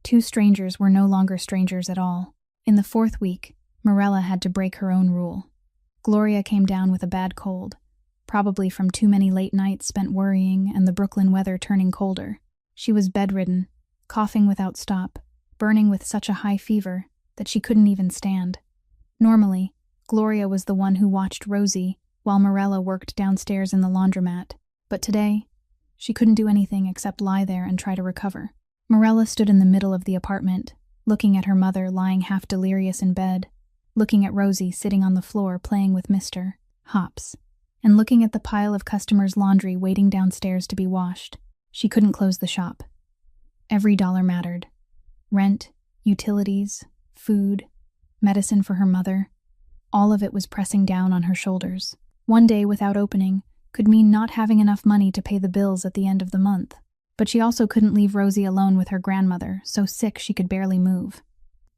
Speaker 2: 2 strangers were no longer strangers at all. In the 4th week, Morella had to break her own rule. Gloria came down with a bad cold, probably from too many late nights spent worrying and the Brooklyn weather turning colder. She was bedridden, coughing without stop, burning with such a high fever that she couldn't even stand. Normally, Gloria was the one who watched Rosie while Morella worked downstairs in the laundromat, but today, she couldn't do anything except lie there and try to recover. Morella stood in the middle of the apartment, looking at her mother lying half delirious in bed, looking at Rosie sitting on the floor playing with Mr. Hops, and looking at the pile of customers' laundry waiting downstairs to be washed. She couldn't close the shop. Every dollar mattered. Rent, utilities, food, medicine for her mother. All of it was pressing down on her shoulders. One day without opening could mean not having enough money to pay the bills at the end of the month. But she also couldn't leave Rosie alone with her grandmother, so sick she could barely move.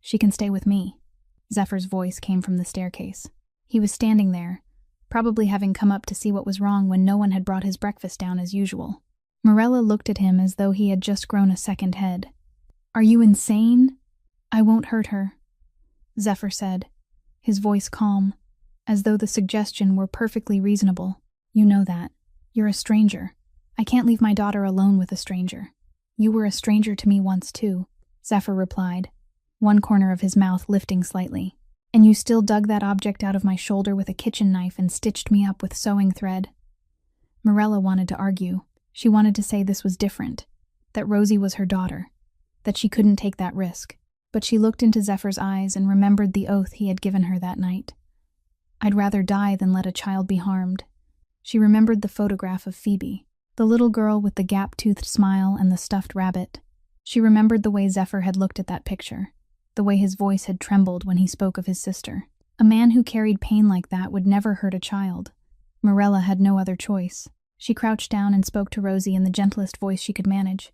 Speaker 2: She can stay with me. Zephyr's voice came from the staircase. He was standing there, probably having come up to see what was wrong when no one had brought his breakfast down as usual. Morella looked at him as though he had just grown a second head. Are you insane? I won't hurt her, Zephyr said, his voice calm, as though the suggestion were perfectly reasonable. You know that. You're a stranger. I can't leave my daughter alone with a stranger. You were a stranger to me once too, Zephyr replied, one corner of his mouth lifting slightly. And you still dug that object out of my shoulder with a kitchen knife and stitched me up with sewing thread. Morella wanted to argue. She wanted to say this was different, that Rosie was her daughter, that she couldn't take that risk. But she looked into Zephyr's eyes and remembered the oath he had given her that night. I'd rather die than let a child be harmed. She remembered the photograph of Phoebe, the little girl with the gap-toothed smile and the stuffed rabbit. She remembered the way Zephyr had looked at that picture, the way his voice had trembled when he spoke of his sister. A man who carried pain like that would never hurt a child. Morella had no other choice. She crouched down and spoke to Rosie in the gentlest voice she could manage.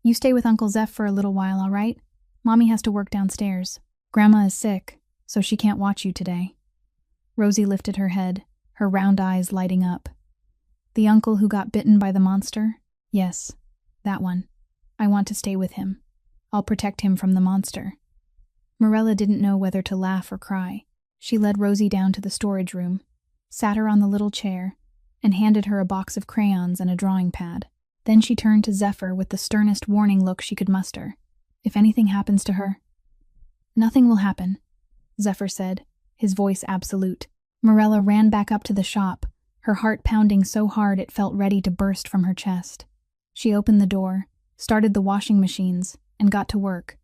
Speaker 2: You stay with Uncle Zeph for a little while, all right? Mommy has to work downstairs. Grandma is sick, so she can't watch you today. Rosie lifted her head, her round eyes lighting up. The uncle who got bitten by the monster? Yes, that one. I want to stay with him. I'll protect him from the monster. Morella didn't know whether to laugh or cry. She led Rosie down to the storage room, sat her on the little chair, and handed her a box of crayons and a drawing pad. Then she turned to Zephyr with the sternest warning look she could muster. If anything happens to her... Nothing will happen, Zephyr said, his voice absolute. Morella ran back up to the shop, her heart pounding so hard it felt ready to burst from her chest. She opened the door, started the washing machines, and got to work.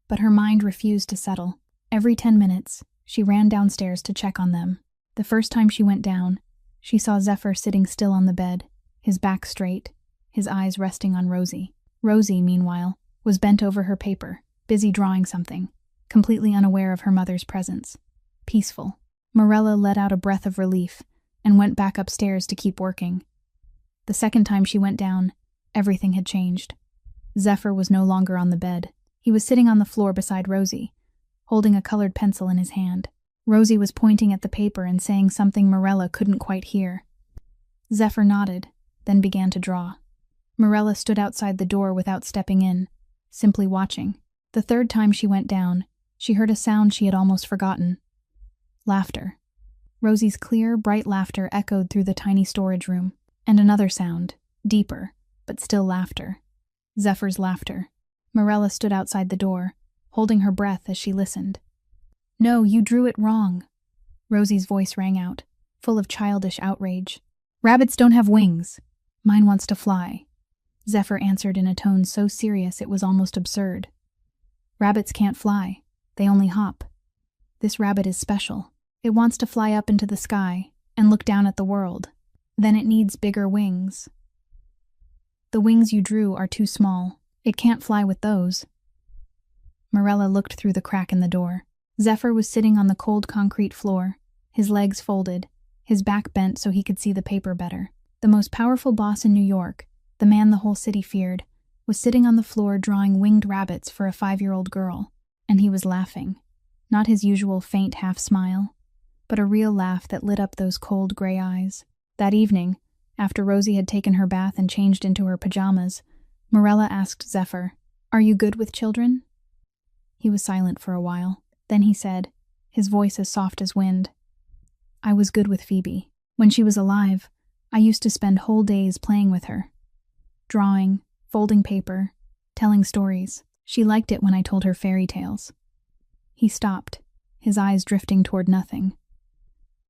Speaker 2: But her mind refused to settle. Every 10 minutes, she ran downstairs to check on them. The first time she went down, she saw Zephyr sitting still on the bed, his back straight, his eyes resting on Rosie. Rosie, meanwhile, was bent over her paper, busy drawing something, completely unaware of her mother's presence. Peaceful. Morella let out a breath of relief and went back upstairs to keep working. The second time she went down, everything had changed. Zephyr was no longer on the bed. He was sitting on the floor beside Rosie, holding a colored pencil in his hand. Rosie was pointing at the paper and saying something Morella couldn't quite hear. Zephyr nodded, then began to draw. Morella stood outside the door without stepping in, simply watching. The third time she went down, she heard a sound she had almost forgotten. Laughter. Rosie's clear, bright laughter echoed through the tiny storage room. And another sound, deeper, but still laughter. Zephyr's laughter. Morella stood outside the door, holding her breath as she listened. No, you drew it wrong. Rosie's voice rang out, full of childish outrage. Rabbits don't have wings. Mine wants to fly. Zephyr answered in a tone so serious it was almost absurd. Rabbits can't fly. They only hop. This rabbit is special. It wants to fly up into the sky and look down at the world. Then it needs bigger wings. The wings you drew are too small. It can't fly with those. Morella looked through the crack in the door. Zephyr was sitting on the cold concrete floor, his legs folded, his back bent so he could see the paper better. The most powerful boss in New York, the man the whole city feared, was sitting on the floor drawing winged rabbits for a 5-year-old girl, and he was laughing. Not his usual faint half-smile, but a real laugh that lit up those cold gray eyes. That evening, after Rosie had taken her bath and changed into her pajamas, Morella asked Zephyr, "Are you good with children?" He was silent for a while. Then he said, his voice as soft as wind, "I was good with Phoebe. When she was alive, I used to spend whole days playing with her. Drawing, folding paper, telling stories. She liked it when I told her fairy tales." He stopped, his eyes drifting toward nothing.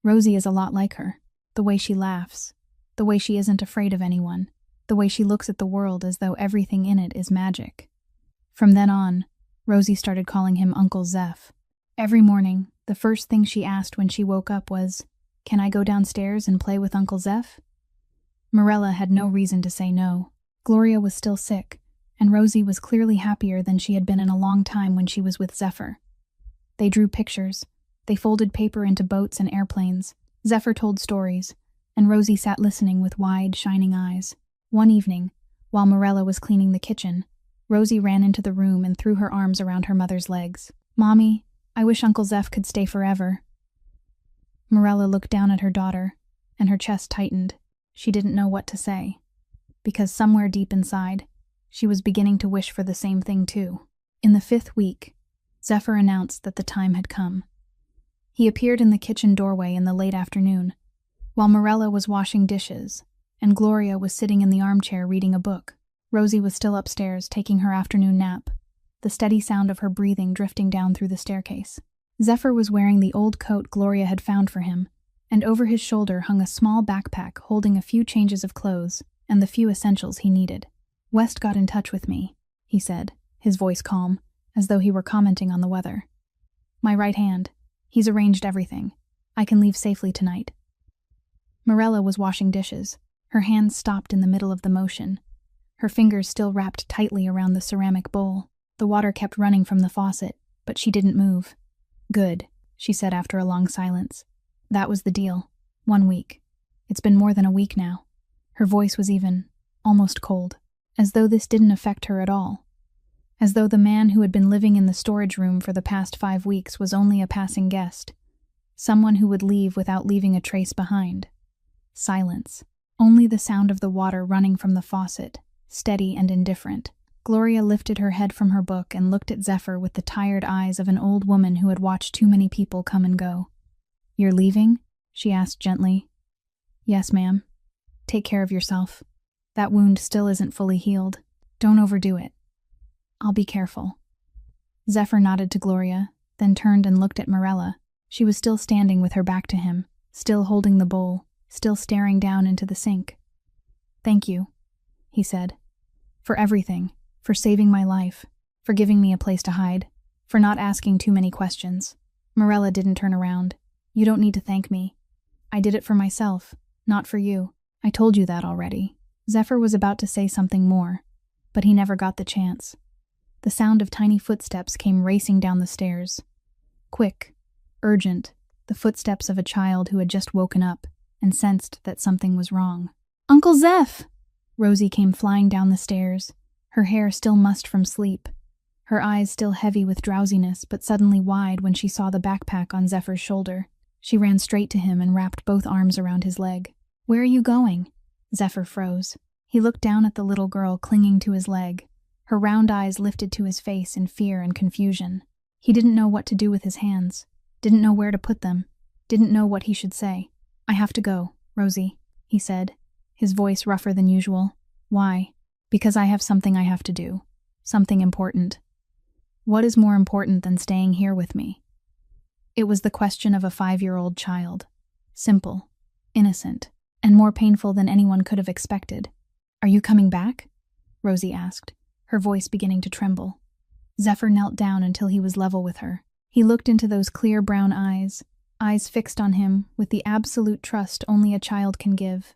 Speaker 2: Rosie is a lot like her. The way she laughs, the way she isn't afraid of anyone, the way she looks at the world as though everything in it is magic. From then on, Rosie started calling him Uncle Zeph. Every morning, the first thing she asked when she woke up was, "Can I go downstairs and play with Uncle Zeph?" Morella had no reason to say no. Gloria was still sick, and Rosie was clearly happier than she had been in a long time when she was with Zephyr. They drew pictures. They folded paper into boats and airplanes. Zephyr told stories, and Rosie sat listening with wide, shining eyes. One evening, while Morella was cleaning the kitchen, Rosie ran into the room and threw her arms around her mother's legs. "Mommy, I wish Uncle Zeph could stay forever." Morella looked down at her daughter, and her chest tightened. She didn't know what to say, because somewhere deep inside, she was beginning to wish for the same thing too. In the 5th week, Zephyr announced that the time had come. He appeared in the kitchen doorway in the late afternoon, while Morella was washing dishes, and Gloria was sitting in the armchair reading a book. Rosie was still upstairs, taking her afternoon nap, the steady sound of her breathing drifting down through the staircase. Zephyr was wearing the old coat Gloria had found for him, and over his shoulder hung a small backpack holding a few changes of clothes and the few essentials he needed. "West got in touch with me," he said, his voice calm, as though he were commenting on the weather. "My right hand. He's arranged everything. I can leave safely tonight." Morella was washing dishes. Her hands stopped in the middle of the motion, her fingers still wrapped tightly around the ceramic bowl. The water kept running from the faucet, but she didn't move. "Good," she said after a long silence. "That was the deal. 1 week. It's been more than a week now." Her voice was even, almost cold, as though this didn't affect her at all. As though the man who had been living in the storage room for the past 5 weeks was only a passing guest, someone who would leave without leaving a trace behind. Silence. Only the sound of the water running from the faucet, steady and indifferent. Gloria lifted her head from her book and looked at Zephyr with the tired eyes of an old woman who had watched too many people come and go. "You're leaving?" she asked gently. "Yes, ma'am. Take care of yourself. That wound still isn't fully healed. Don't overdo it." "I'll be careful." Zephyr nodded to Gloria, then turned and looked at Morella. She was still standing with her back to him, still holding the bowl, still staring down into the sink. "Thank you," he said. "For everything. For saving my life. For giving me a place to hide. For not asking too many questions." Morella didn't turn around. "You don't need to thank me. I did it for myself, not for you. I told you that already." Zephyr was about to say something more, but he never got the chance. The sound of tiny footsteps came racing down the stairs. Quick, urgent, the footsteps of a child who had just woken up and sensed that something was wrong. "Uncle Zeph!" Rosie came flying down the stairs, her hair still mussed from sleep, her eyes still heavy with drowsiness but suddenly wide when she saw the backpack on Zephyr's shoulder. She ran straight to him and wrapped both arms around his leg. "Where are you going?" Zephyr froze. He looked down at the little girl clinging to his leg, her round eyes lifted to his face in fear and confusion. He didn't know what to do with his hands, didn't know where to put them, didn't know what he should say. "I have to go, Rosie," he said, his voice rougher than usual. "Why?" "Because I have something I have to do. Something important." "What is more important than staying here with me?" It was the question of a 5-year-old child. Simple, innocent, and more painful than anyone could have expected. "Are you coming back?" Rosie asked, her voice beginning to tremble. Zephyr knelt down until he was level with her. He looked into those clear brown eyes, eyes fixed on him with the absolute trust only a child can give.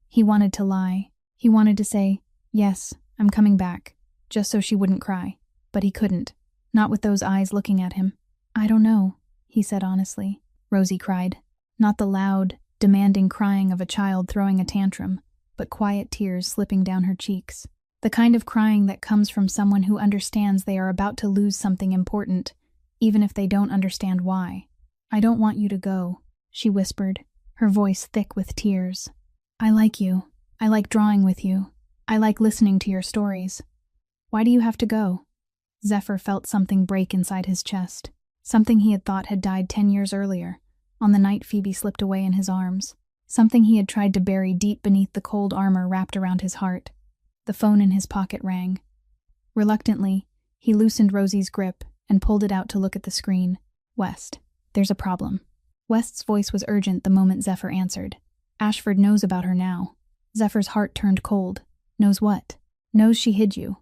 Speaker 2: He wanted to lie. He wanted to say, "Yes, I'm coming back," just so she wouldn't cry. But he couldn't, not with those eyes looking at him. "I don't know," he said honestly. Rosie cried, not the loud, demanding crying of a child throwing a tantrum, but quiet tears slipping down her cheeks. The kind of crying that comes from someone who understands they are about to lose something important, even if they don't understand why. "I don't want you to go," she whispered, her voice thick with tears. "I like you. I like drawing with you. I like listening to your stories. Why do you have to go?" Zephyr felt something break inside his chest, something he had thought had died 10 years earlier, on the night Phoebe slipped away in his arms, something he had tried to bury deep beneath the cold armor wrapped around his heart. The phone in his pocket rang. Reluctantly, he loosened Rosie's grip and pulled it out to look at the screen. "West, there's a problem." West's voice was urgent the moment Zephyr answered. "Ashford knows about her now." Zephyr's heart turned cold. "Knows what?" "Knows she hid you.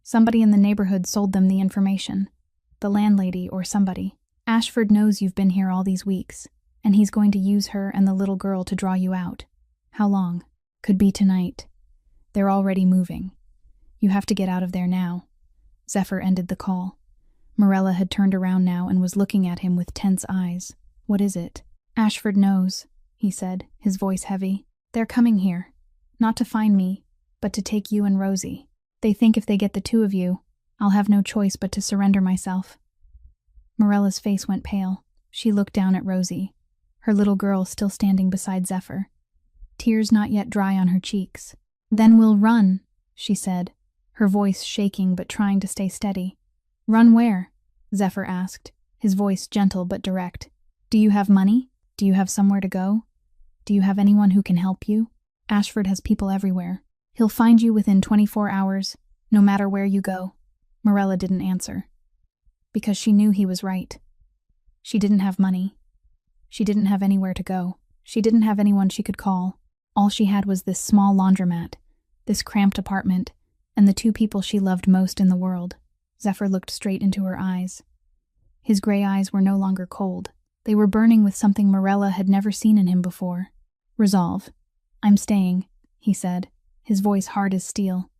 Speaker 2: Somebody in the neighborhood sold them the information. The landlady or somebody. Ashford knows you've been here all these weeks, and he's going to use her and the little girl to draw you out. How long? Could be tonight. They're already moving. You have to get out of there now." Zephyr ended the call. Morella had turned around now and was looking at him with tense eyes. "What is it?" "Ashford knows," he said, his voice heavy. "They're coming here. Not to find me, but to take you and Rosie. They think if they get the 2 of you, I'll have no choice but to surrender myself." Morella's face went pale. She looked down at Rosie, her little girl still standing beside Zephyr, tears not yet dry on her cheeks. "Then we'll run," she said, her voice shaking but trying to stay steady. "Run where?" Zephyr asked, his voice gentle but direct. Do you have money? Do you have somewhere to go? Do you have anyone who can help you? Ashford has people everywhere. He'll find you within 24 hours, no matter where you go. Morella didn't answer. Because she knew he was right. She didn't have money. She didn't have anywhere to go. She didn't have anyone she could call. All she had was this small laundromat, this cramped apartment, and the two people she loved most in the world. Zephyr looked straight into her eyes. His gray eyes were no longer cold. They were burning with something Morella had never seen in him before. Resolve. I'm staying, he said, his voice hard as steel.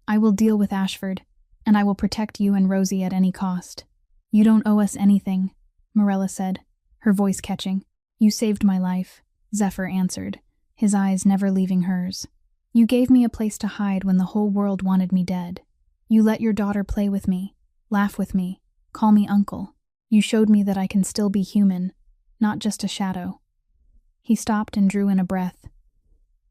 Speaker 2: I will deal with Ashford, and I will protect you and Rosie at any cost. You don't owe us anything, Morella said, her voice catching. You saved my life, Zephyr answered, his eyes never leaving hers. You gave me a place to hide when the whole world wanted me dead. You let your daughter play with me, laugh with me, call me uncle. You showed me that I can still be human, not just a shadow. He stopped and drew in a breath.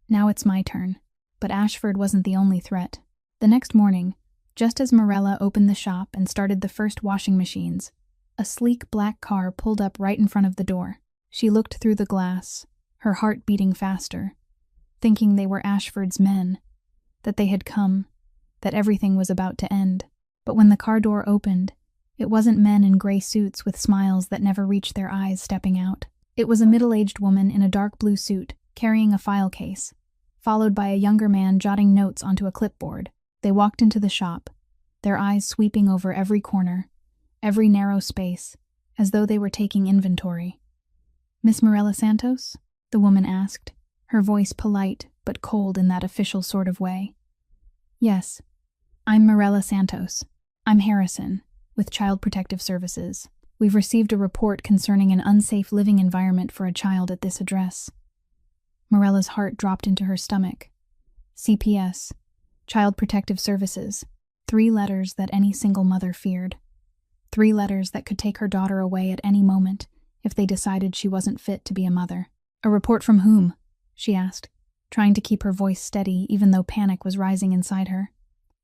Speaker 2: Now it's my turn. But Ashford wasn't the only threat. The next morning, just as Morella opened the shop and started the first washing machines, a sleek black car pulled up right in front of the door. She looked through the glass, her heart beating faster, thinking they were Ashford's men, that they had come, that everything was about to end. But when the car door opened, it wasn't men in gray suits with smiles that never reached their eyes stepping out. It was a middle-aged woman in a dark blue suit, carrying a file case, followed by a younger man jotting notes onto a clipboard. They walked into the shop, their eyes sweeping over every corner, every narrow space, as though they were taking inventory. Miss Morella Santos? The woman asked, her voice polite but cold in that official sort of way. Yes, I'm Morella Santos. I'm Harrison, with Child Protective Services. We've received a report concerning an unsafe living environment for a child at this address. Morella's heart dropped into her stomach. CPS, Child Protective Services, 3 letters that any single mother feared. 3 letters that could take her daughter away at any moment if they decided she wasn't fit to be a mother. A report from whom? She asked, trying to keep her voice steady even though panic was rising inside her.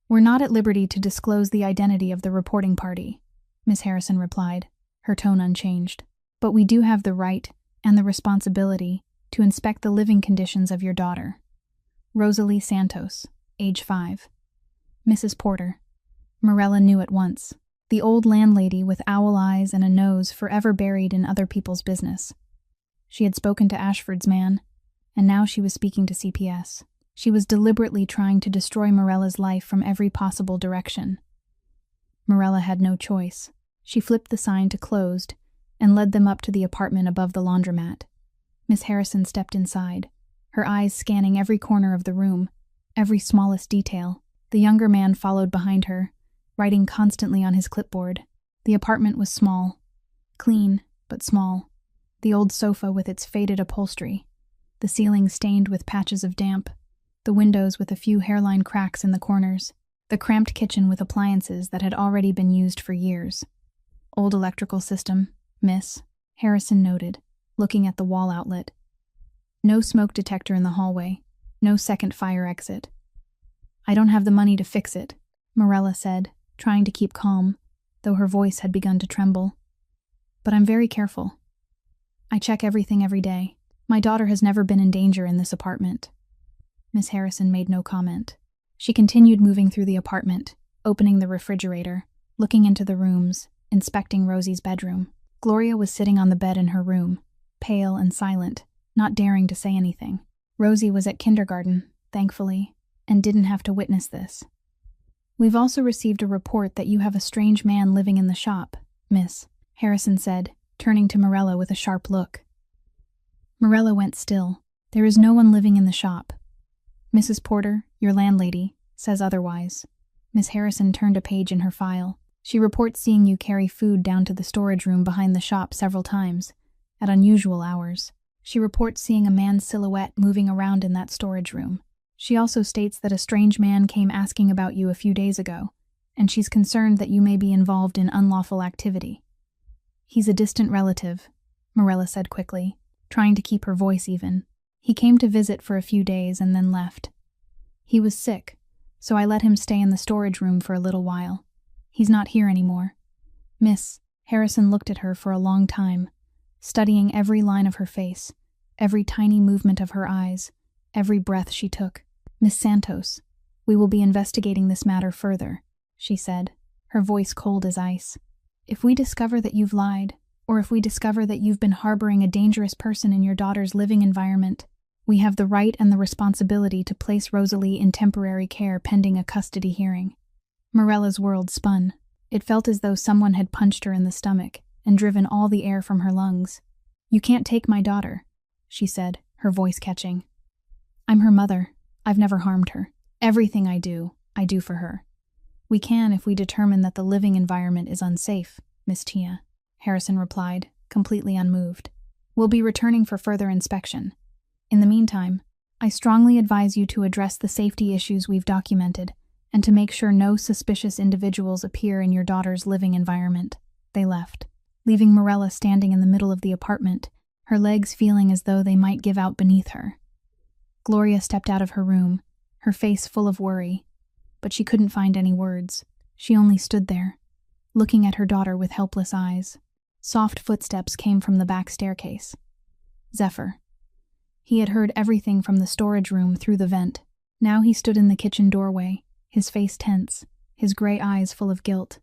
Speaker 2: We're not at liberty to disclose the identity of the reporting party, Miss Harrison replied, her tone unchanged. But we do have the right and the responsibility to inspect the living conditions of your daughter. Rosalie Santos, age 5. Mrs. Porter. Morella knew at once. The old landlady with owl eyes and a nose forever buried in other people's business. She had spoken to Ashford's man, and now she was speaking to CPS. She was deliberately trying to destroy Morella's life from every possible direction. Morella had no choice. She flipped the sign to closed and led them up to the apartment above the laundromat. Miss Harrison stepped inside, her eyes scanning every corner of the room, every smallest detail. The younger man followed behind her, writing constantly on his clipboard. The apartment was small, clean, but small. The old sofa with its faded upholstery, the ceiling stained with patches of damp, the windows with a few hairline cracks in the corners, the cramped kitchen with appliances that had already been used for years. Old electrical system, miss, Harrison noted, looking at the wall outlet. No smoke detector in the hallway, no second fire exit. I don't have the money to fix it, Morella said, trying to keep calm, though her voice had begun to tremble. But I'm very careful. I check everything every day. My daughter has never been in danger in this apartment. Miss Harrison made no comment. She continued moving through the apartment, opening the refrigerator, looking into the rooms, inspecting Rosie's bedroom. Gloria was sitting on the bed in her room, pale and silent, not daring to say anything. Rosie was at kindergarten, thankfully, and didn't have to witness this. We've also received a report that you have a strange man living in the shop, miss, Harrison said, turning to Morella with a sharp look. Morella went still. There is no one living in the shop. Mrs. Porter, your landlady, says otherwise. Miss Harrison turned a page in her file. She reports seeing you carry food down to the storage room behind the shop several times, at unusual hours. She reports seeing a man's silhouette moving around in that storage room. She also states that a strange man came asking about you a few days ago, and she's concerned that you may be involved in unlawful activity. He's a distant relative, Morella said quickly, trying to keep her voice even. He came to visit for a few days and then left. He was sick, so I let him stay in the storage room for a little while. He's not here anymore. Miss, Harrison looked at her for a long time, studying every line of her face, every tiny movement of her eyes, every breath she took. "Miss Santos, we will be investigating this matter further," she said, her voice cold as ice. "If we discover that you've lied, or if we discover that you've been harboring a dangerous person in your daughter's living environment, we have the right and the responsibility to place Rosalie in temporary care pending a custody hearing." Morella's world spun. It felt as though someone had punched her in the stomach and driven all the air from her lungs. "You can't take my daughter," she said, her voice catching. "I'm her mother. I've never harmed her. Everything I do for her. We can if we determine that the living environment is unsafe, Miss Tia," Harrison replied, completely unmoved. "We'll be returning for further inspection. In the meantime, I strongly advise you to address the safety issues we've documented and to make sure no suspicious individuals appear in your daughter's living environment." They left, leaving Morella standing in the middle of the apartment, her legs feeling as though they might give out beneath her. Gloria stepped out of her room, her face full of worry, but she couldn't find any words. She only stood there, looking at her daughter with helpless eyes. Soft footsteps came from the back staircase. Zephyr. He had heard everything from the storage room through the vent. Now he stood in the kitchen doorway, his face tense, his gray eyes full of guilt.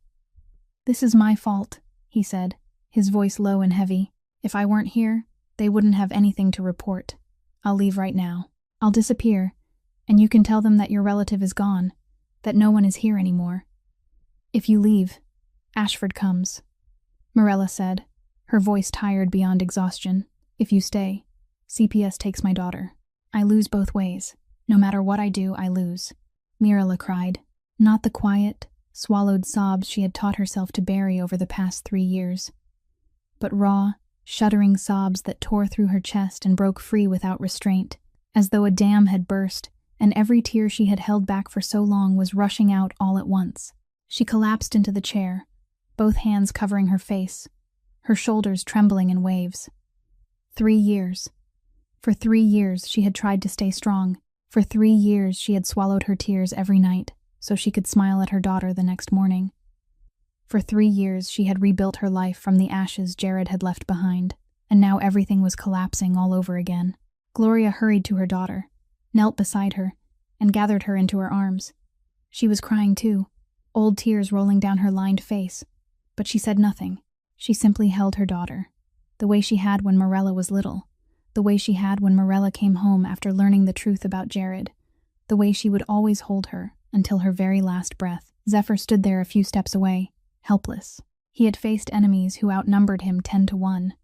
Speaker 2: "This is my fault," he said, his voice low and heavy. "If I weren't here, they wouldn't have anything to report. I'll leave right now. I'll disappear, and you can tell them that your relative is gone, that no one is here anymore. If you leave, Ashford comes," Morella said, her voice tired beyond exhaustion. "If you stay, CPS takes my daughter. I lose both ways. No matter what I do, I lose." Mirella cried, not the quiet, swallowed sobs she had taught herself to bury over the past 3 years, but raw, shuddering sobs that tore through her chest and broke free without restraint, as though a dam had burst, and every tear she had held back for so long was rushing out all at once. She collapsed into the chair, both hands covering her face, her shoulders trembling in waves. 3 years. For 3 years she had tried to stay strong. For 3 years she had swallowed her tears every night so she could smile at her daughter the next morning. For 3 years she had rebuilt her life from the ashes Jared had left behind, and now everything was collapsing all over again. Gloria hurried to her daughter, knelt beside her, and gathered her into her arms. She was crying too, old tears rolling down her lined face, but she said nothing. She simply held her daughter, the way she had when Morella was little, the way she had when Morella came home after learning the truth about Jared, the way she would always hold her until her very last breath. Zephyr stood there a few steps away, helpless. He had faced enemies who outnumbered him 10 to 1.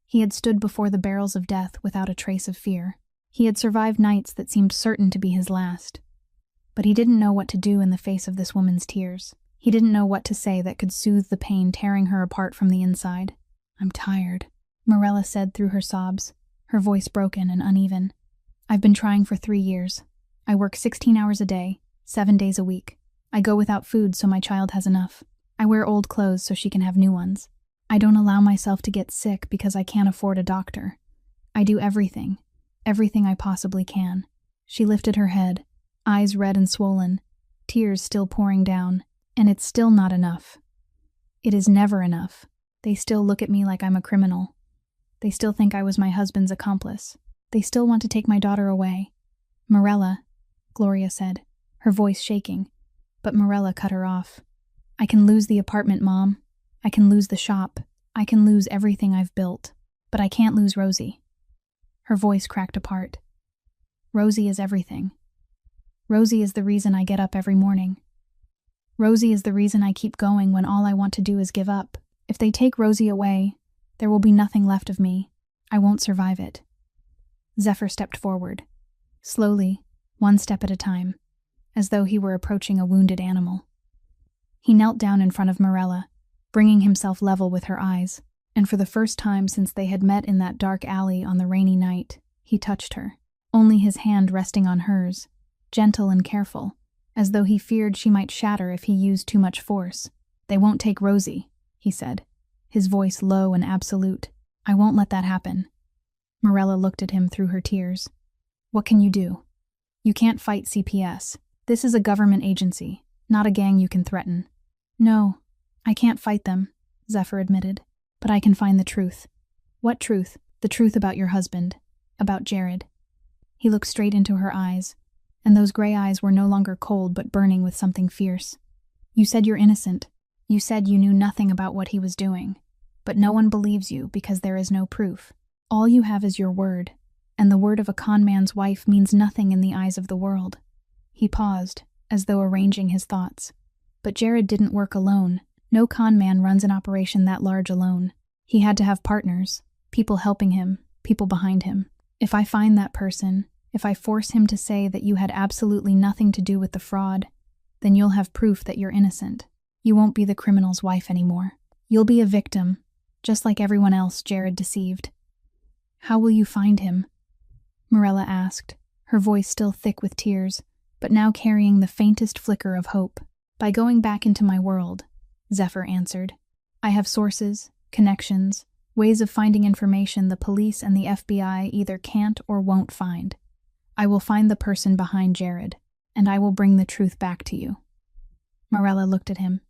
Speaker 2: He had stood before the barrels of death without a trace of fear. He had survived nights that seemed certain to be his last. But he didn't know what to do in the face of this woman's tears. He didn't know what to say that could soothe the pain tearing her apart from the inside. "I'm tired," Morella said through her sobs, her voice broken and uneven. "I've been trying for 3 years. I work 16 hours a day, 7 days a week. I go without food so my child has enough. I wear old clothes so she can have new ones. I don't allow myself to get sick because I can't afford a doctor. I do everything I possibly can." She lifted her head, eyes red and swollen, tears still pouring down. "And it's still not enough. It is never enough. They still look at me like I'm a criminal. They still think I was my husband's accomplice. They still want to take my daughter away." "Morella," Gloria said, her voice shaking, but Morella cut her off. "I can lose the apartment, Mom. I can lose the shop. I can lose everything I've built. But I can't lose Rosie." Her voice cracked apart. "Rosie is everything. Rosie is the reason I get up every morning. Rosie is the reason I keep going when all I want to do is give up. If they take Rosie away, there will be nothing left of me. I won't survive it." Zephyr stepped forward, slowly, one step at a time, as though he were approaching a wounded animal. He knelt down in front of Morella, bringing himself level with her eyes, and for the first time since they had met in that dark alley on the rainy night, he touched her, only his hand resting on hers, gentle and careful, as though he feared she might shatter if he used too much force. "They won't take Rosie," he said, his voice low and absolute. "I won't let that happen." Morella looked at him through her tears. "What can you do? You can't fight CPS. This is a government agency, not a gang you can threaten." "No, I can't fight them. Zephyr admitted. But I can find the truth. What truth? The truth about your husband. About Jared. He looked straight into her eyes, and those gray eyes were no longer cold but burning with something fierce. You said you're innocent. You said you knew nothing about what he was doing. But no one believes you because there is no proof. All you have is your word, and the word of a con man's wife means nothing in the eyes of the world. He paused, as though arranging his thoughts. But Jared didn't work alone. No con man runs an operation that large alone. He had to have partners, people helping him, people behind him. If I find that person, if I force him to say that you had absolutely nothing to do with the fraud, then you'll have proof that you're innocent. You won't be the criminal's wife anymore. You'll be a victim, just like everyone else Jared deceived. How will you find him? Morella asked, her voice still thick with tears, but now carrying the faintest flicker of hope. By going back into my world, Zephyr answered. I have sources, connections, ways of finding information the police and the FBI either can't or won't find. I will find the person behind Jared, and I will bring the truth back to you. Morella looked at him.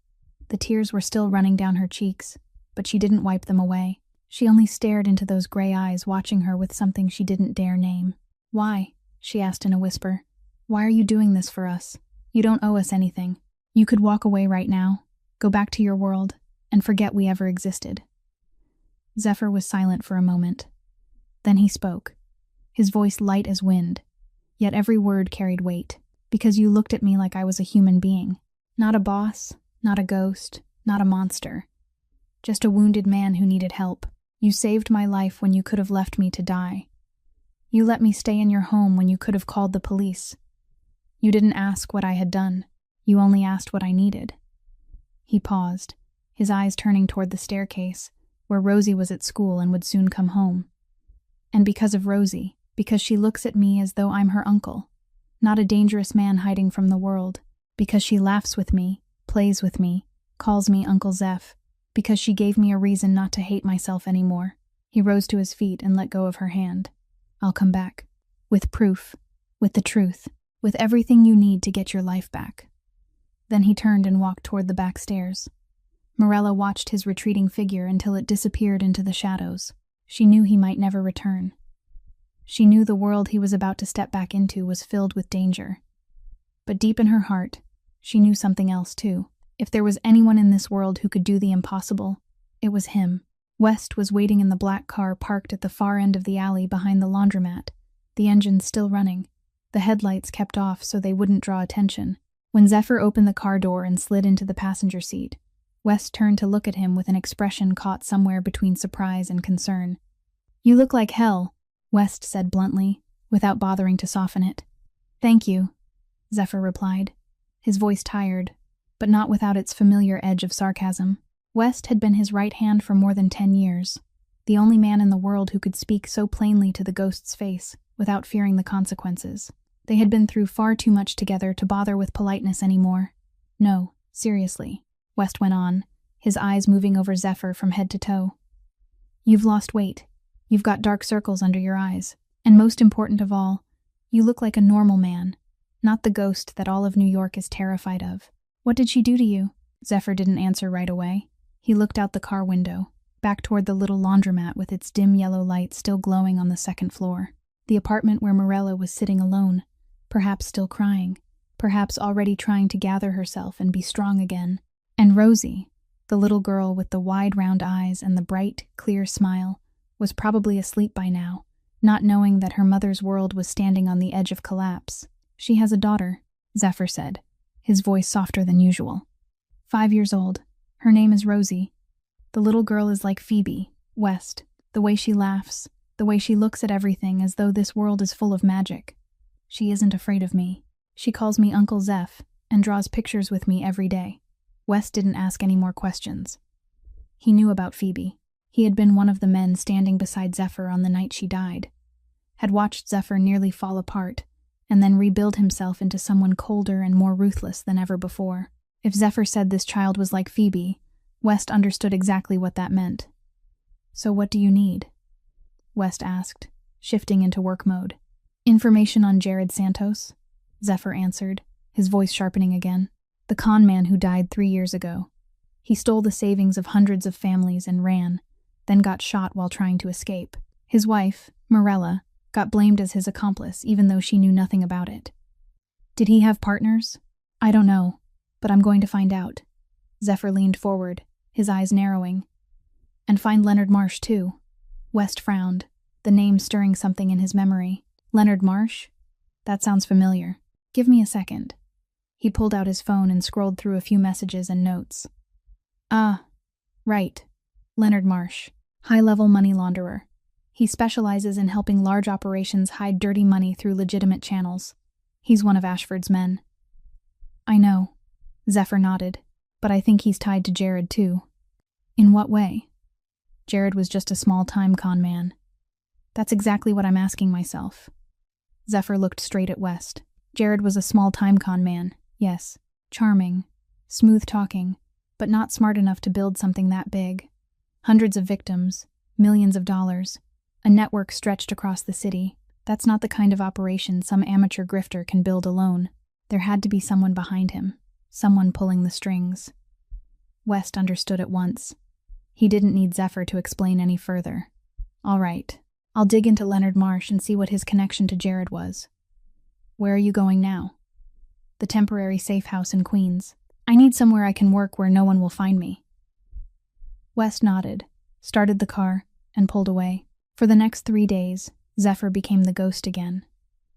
Speaker 2: The tears were still running down her cheeks, but she didn't wipe them away. She only stared into those gray eyes, watching her with something she didn't dare name. Why? She asked in a whisper. Why are you doing this for us? You don't owe us anything. You could walk away right now, go back to your world, and forget we ever existed. Zephyr was silent for a moment. Then he spoke, his voice light as wind, yet every word carried weight, because you looked at me like I was a human being. Not a boss, not a ghost, not a monster. Just a wounded man who needed help. You saved my life when you could have left me to die. You let me stay in your home when you could have called the police. You didn't ask what I had done. You only asked what I needed. He paused, his eyes turning toward the staircase, where Rosie was at school and would soon come home. And because of Rosie, because she looks at me as though I'm her uncle, not a dangerous man hiding from the world, because she laughs with me, plays with me, calls me Uncle Zeph, because she gave me a reason not to hate myself anymore. He rose to his feet and let go of her hand. I'll come back. With proof. With the truth. With everything you need to get your life back. Then he turned and walked toward the back stairs. Morella watched his retreating figure until it disappeared into the shadows. She knew he might never return. She knew the world he was about to step back into was filled with danger. But deep in her heart, she knew something else too. If there was anyone in this world who could do the impossible, it was him. West was waiting in the black car parked at the far end of the alley behind the laundromat, the engine still running. The headlights kept off so they wouldn't draw attention. When Zephyr opened the car door and slid into the passenger seat, West turned to look at him with an expression caught somewhere between surprise and concern. You look like hell, West said bluntly, without bothering to soften it. Thank you, Zephyr replied, his voice tired, but not without its familiar edge of sarcasm. West had been his right hand for more than 10 years, the only man in the world who could speak so plainly to the ghost's face without fearing the consequences. They had been through far too much together to bother with politeness anymore. No, seriously, West went on, his eyes moving over Zephyr from head to toe. You've lost weight. You've got dark circles under your eyes. And most important of all, you look like a normal man, not the ghost that all of New York is terrified of. What did she do to you? Zephyr didn't answer right away. He looked out the car window, back toward the little laundromat with its dim yellow light still glowing on the second floor. The apartment where Morella was sitting alone, perhaps still crying, perhaps already trying to gather herself and be strong again. And Rosie, the little girl with the wide round eyes and the bright, clear smile, was probably asleep by now, not knowing that her mother's world was standing on the edge of collapse. She has a daughter, Zephyr said, his voice softer than usual. 5 years old. Her name is Rosie. The little girl is like Phoebe, West, the way she laughs, the way she looks at everything as though this world is full of magic. She isn't afraid of me. She calls me Uncle Zeph and draws pictures with me every day. West didn't ask any more questions. He knew about Phoebe. He had been one of the men standing beside Zephyr on the night she died, had watched Zephyr nearly fall apart, and then rebuild himself into someone colder and more ruthless than ever before. If Zephyr said this child was like Phoebe, West understood exactly what that meant. So what do you need? West asked, shifting into work mode. Information on Jared Santos, Zephyr answered, his voice sharpening again. The con man who died 3 years ago. He stole the savings of hundreds of families and ran, then got shot while trying to escape. His wife, Morella, got blamed as his accomplice even though she knew nothing about it. Did he have partners? I don't know, but I'm going to find out. Zephyr leaned forward, his eyes narrowing. And find Leonard Marsh, too. West frowned, the name stirring something in his memory. Leonard Marsh? That sounds familiar. Give me a second. He pulled out his phone and scrolled through a few messages and notes. Ah, right. Leonard Marsh, high-level money launderer. He specializes in helping large operations hide dirty money through legitimate channels. He's one of Ashford's men. I know. Zephyr nodded. But I think he's tied to Jared, too. In what way? Jared was just a small-time con man. That's exactly what I'm asking myself. Zephyr looked straight at West. Jared was a small-time con man, yes. Charming, smooth-talking, but not smart enough to build something that big. Hundreds of victims, millions of dollars, a network stretched across the city. That's not the kind of operation some amateur grifter can build alone. There had to be someone behind him, someone pulling the strings. West understood at once. He didn't need Zephyr to explain any further. All right, I'll dig into Leonard Marsh and see what his connection to Jared was. Where are you going now? The temporary safe house in Queens. I need somewhere I can work where no one will find me. West nodded, started the car, and pulled away. For the next 3 days, Zephyr became the ghost again.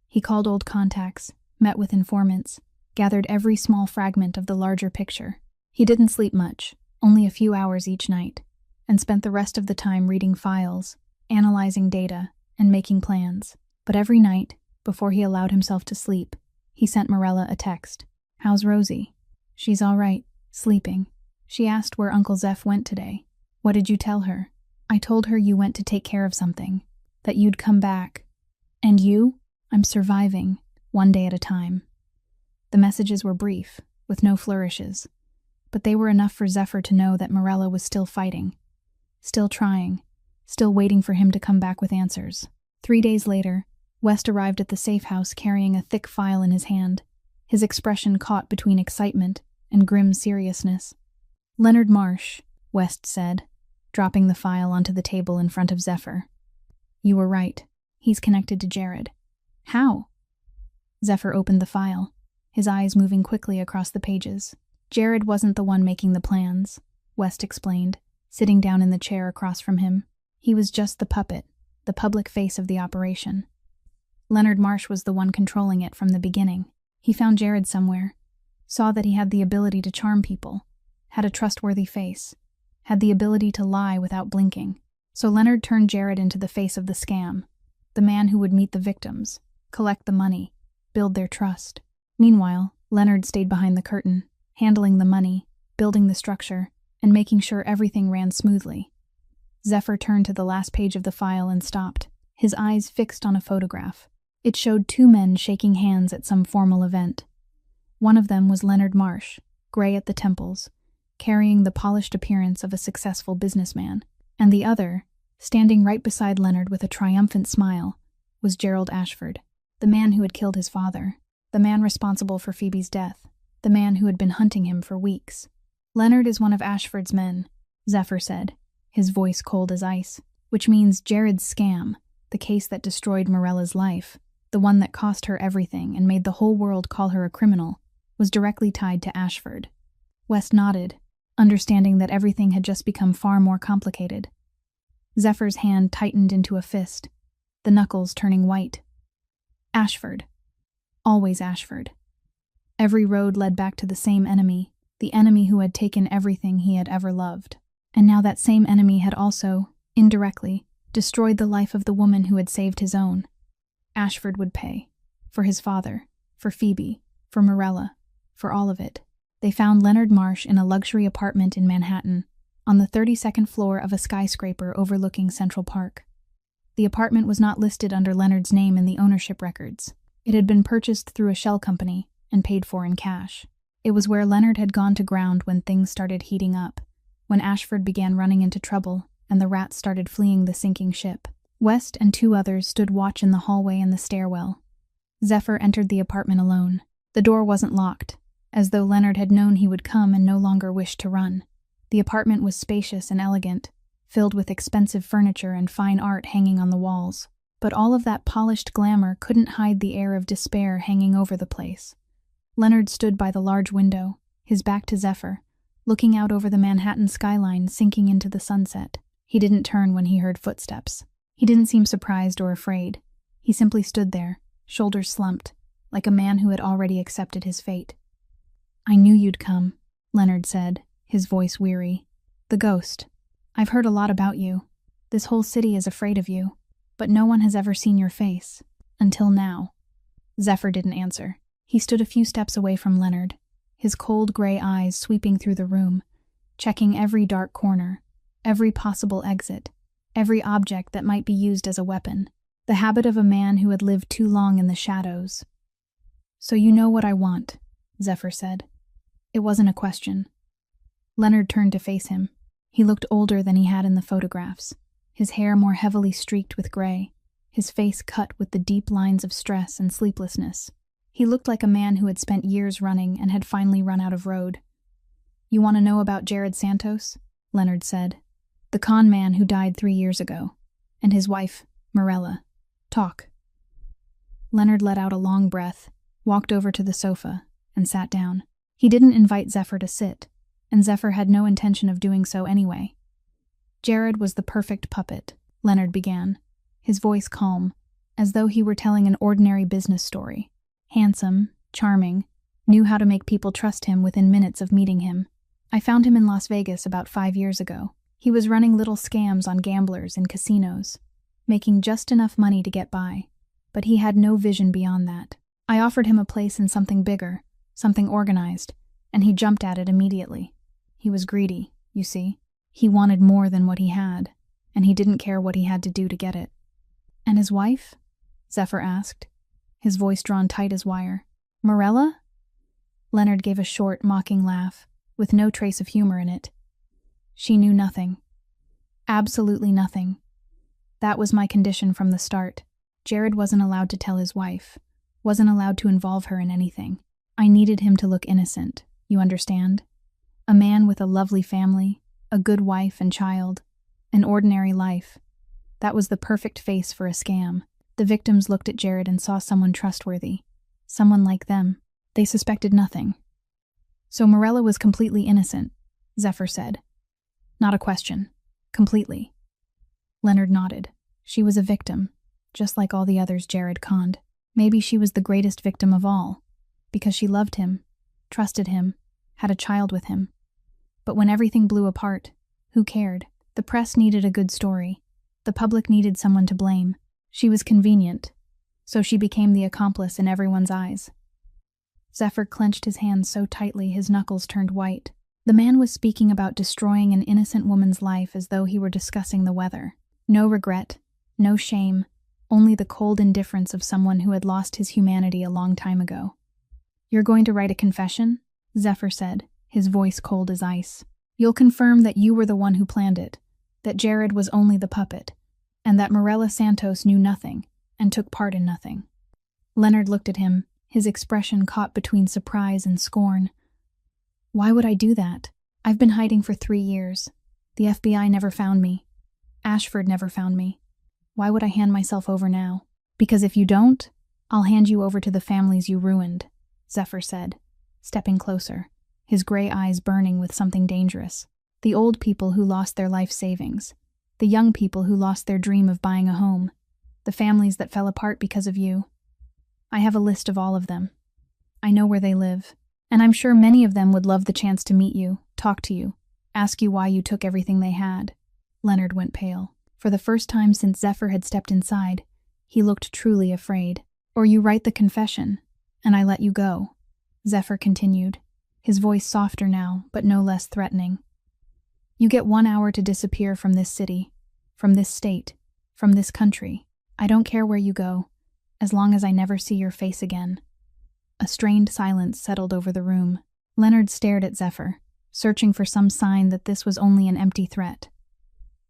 Speaker 2: He called old contacts, met with informants, gathered every small fragment of the larger picture. He didn't sleep much, only a few hours each night, and spent the rest of the time reading files, analyzing data, and making plans. But every night, before he allowed himself to sleep, he sent Morella a text. How's Rosie? She's all right, sleeping. She asked where Uncle Zeph went today. What did you tell her? I told her you went to take care of something, that you'd come back. And you? I'm surviving, one day at a time. The messages were brief, with no flourishes, but they were enough for Zephyr to know that Morella was still fighting, still trying, still waiting for him to come back with answers. 3 days later, West arrived at the safe house carrying a thick file in his hand, his expression caught between excitement and grim seriousness. Leonard Marsh, West said, dropping the file onto the table in front of Zephyr. You were right. He's connected to Jared. How? Zephyr opened the file, his eyes moving quickly across the pages. Jared wasn't the one making the plans, West explained, sitting down in the chair across from him. He was just the puppet, the public face of the operation. Leonard Marsh was the one controlling it from the beginning. He found Jared somewhere, saw that he had the ability to charm people, had a trustworthy face, had the ability to lie without blinking. So Leonard turned Jared into the face of the scam, the man who would meet the victims, collect the money, build their trust. Meanwhile, Leonard stayed behind the curtain, handling the money, building the structure, and making sure everything ran smoothly. Zephyr turned to the last page of the file and stopped, his eyes fixed on a photograph. It showed 2 men shaking hands at some formal event. One of them was Leonard Marsh, gray at the temples, carrying the polished appearance of a successful businessman, and the other, standing right beside Leonard with a triumphant smile, was Gerald Ashford, the man who had killed his father, the man responsible for Phoebe's death, the man who had been hunting him for weeks. Leonard is one of Ashford's men, Zephyr said, his voice cold as ice, which means Jared's scam, the case that destroyed Morella's life, the one that cost her everything and made the whole world call her a criminal, was directly tied to Ashford. West nodded, understanding that everything had just become far more complicated. Zephyr's hand tightened into a fist, the knuckles turning white. Ashford. Always Ashford. Every road led back to the same enemy, the enemy who had taken everything he had ever loved. And now that same enemy had also, indirectly, destroyed the life of the woman who had saved his own. Ashford would pay. For his father, for Phoebe, for Morella, for all of it. They found Leonard Marsh in a luxury apartment in Manhattan, on the 32nd floor of a skyscraper overlooking Central Park. The apartment was not listed under Leonard's name in the ownership records. It had been purchased through a shell company and paid for in cash. It was where Leonard had gone to ground when things started heating up, when Ashford began running into trouble and the rats started fleeing the sinking ship. West and 2 others stood watch in the hallway and the stairwell. Zephyr entered the apartment alone. The door wasn't locked, as though Leonard had known he would come and no longer wished to run. The apartment was spacious and elegant, filled with expensive furniture and fine art hanging on the walls. But all of that polished glamour couldn't hide the air of despair hanging over the place. Leonard stood by the large window, his back to Zephyr, looking out over the Manhattan skyline sinking into the sunset. He didn't turn when he heard footsteps. He didn't seem surprised or afraid. He simply stood there, shoulders slumped, like a man who had already accepted his fate. "I knew you'd come," Leonard said, his voice weary. "The ghost. I've heard a lot about you. This whole city is afraid of you, but no one has ever seen your face. Until now." Zephyr didn't answer. He stood a few steps away from Leonard, his cold gray eyes sweeping through the room, checking every dark corner, every possible exit, every object that might be used as a weapon. The habit of a man who had lived too long in the shadows. "So you know what I want," Zephyr said. It wasn't a question. Leonard turned to face him. He looked older than he had in the photographs, his hair more heavily streaked with gray, his face cut with the deep lines of stress and sleeplessness. He looked like a man who had spent years running and had finally run out of road. "You want to know about Jared Santos?" Leonard said. "The con man who died 3 years ago. And his wife, Morella. Talk." Leonard let out a long breath, walked over to the sofa, and sat down. He didn't invite Zephyr to sit, and Zephyr had no intention of doing so anyway. "Jared was the perfect puppet," Leonard began, his voice calm, as though he were telling an ordinary business story. Handsome, charming, knew how to make people trust him within minutes of meeting him. "I found him in Las Vegas about 5 years ago. He was running little scams on gamblers in casinos, making just enough money to get by, but he had no vision beyond that. I offered him a place in something bigger, something organized, and he jumped at it immediately. He was greedy, you see. He wanted more than what he had, and he didn't care what he had to do to get it." "And his wife?" Zephyr asked, his voice drawn tight as wire. "Morella?" Leonard gave a short, mocking laugh, with no trace of humor in it. "She knew nothing. Absolutely nothing. That was my condition from the start. Jared wasn't allowed to tell his wife, wasn't allowed to involve her in anything. I needed him to look innocent, you understand? A man with a lovely family, a good wife and child, an ordinary life. That was the perfect face for a scam. The victims looked at Jared and saw someone trustworthy, someone like them. They suspected nothing." "So Morella was completely innocent," Zephyr said. "Not a question. Completely." Leonard nodded. "She was a victim, just like all the others Jared conned. Maybe she was the greatest victim of all, because she loved him, trusted him, had a child with him. But when everything blew apart, who cared? The press needed a good story. The public needed someone to blame. She was convenient, so she became the accomplice in everyone's eyes." Zephyr clenched his hands so tightly his knuckles turned white. The man was speaking about destroying an innocent woman's life as though he were discussing the weather. No regret, no shame, only the cold indifference of someone who had lost his humanity a long time ago. "You're going to write a confession?" Zephyr said, his voice cold as ice. "You'll confirm that you were the one who planned it, that Jared was only the puppet, and that Morella Santos knew nothing and took part in nothing." Leonard looked at him, his expression caught between surprise and scorn. "Why would I do that? I've been hiding for 3 years. The FBI never found me. Ashford never found me. Why would I hand myself over now? Because if you don't, I'll hand you over to the families you ruined," Zephyr said, stepping closer, his gray eyes burning with something dangerous. "The old people who lost their life savings, the young people who lost their dream of buying a home, the families that fell apart because of you. I have a list of all of them. I know where they live, and I'm sure many of them would love the chance to meet you, talk to you, ask you why you took everything they had." Leonard went pale. For the first time since Zephyr had stepped inside, he looked truly afraid. "Or you write the confession, and I let you go," Zephyr continued, his voice softer now, but no less threatening. "You get 1 hour to disappear from this city, from this state, from this country. I don't care where you go, as long as I never see your face again." A strained silence settled over the room. Leonard stared at Zephyr, searching for some sign that this was only an empty threat.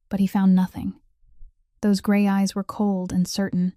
Speaker 2: But he found nothing. Those gray eyes were cold and certain,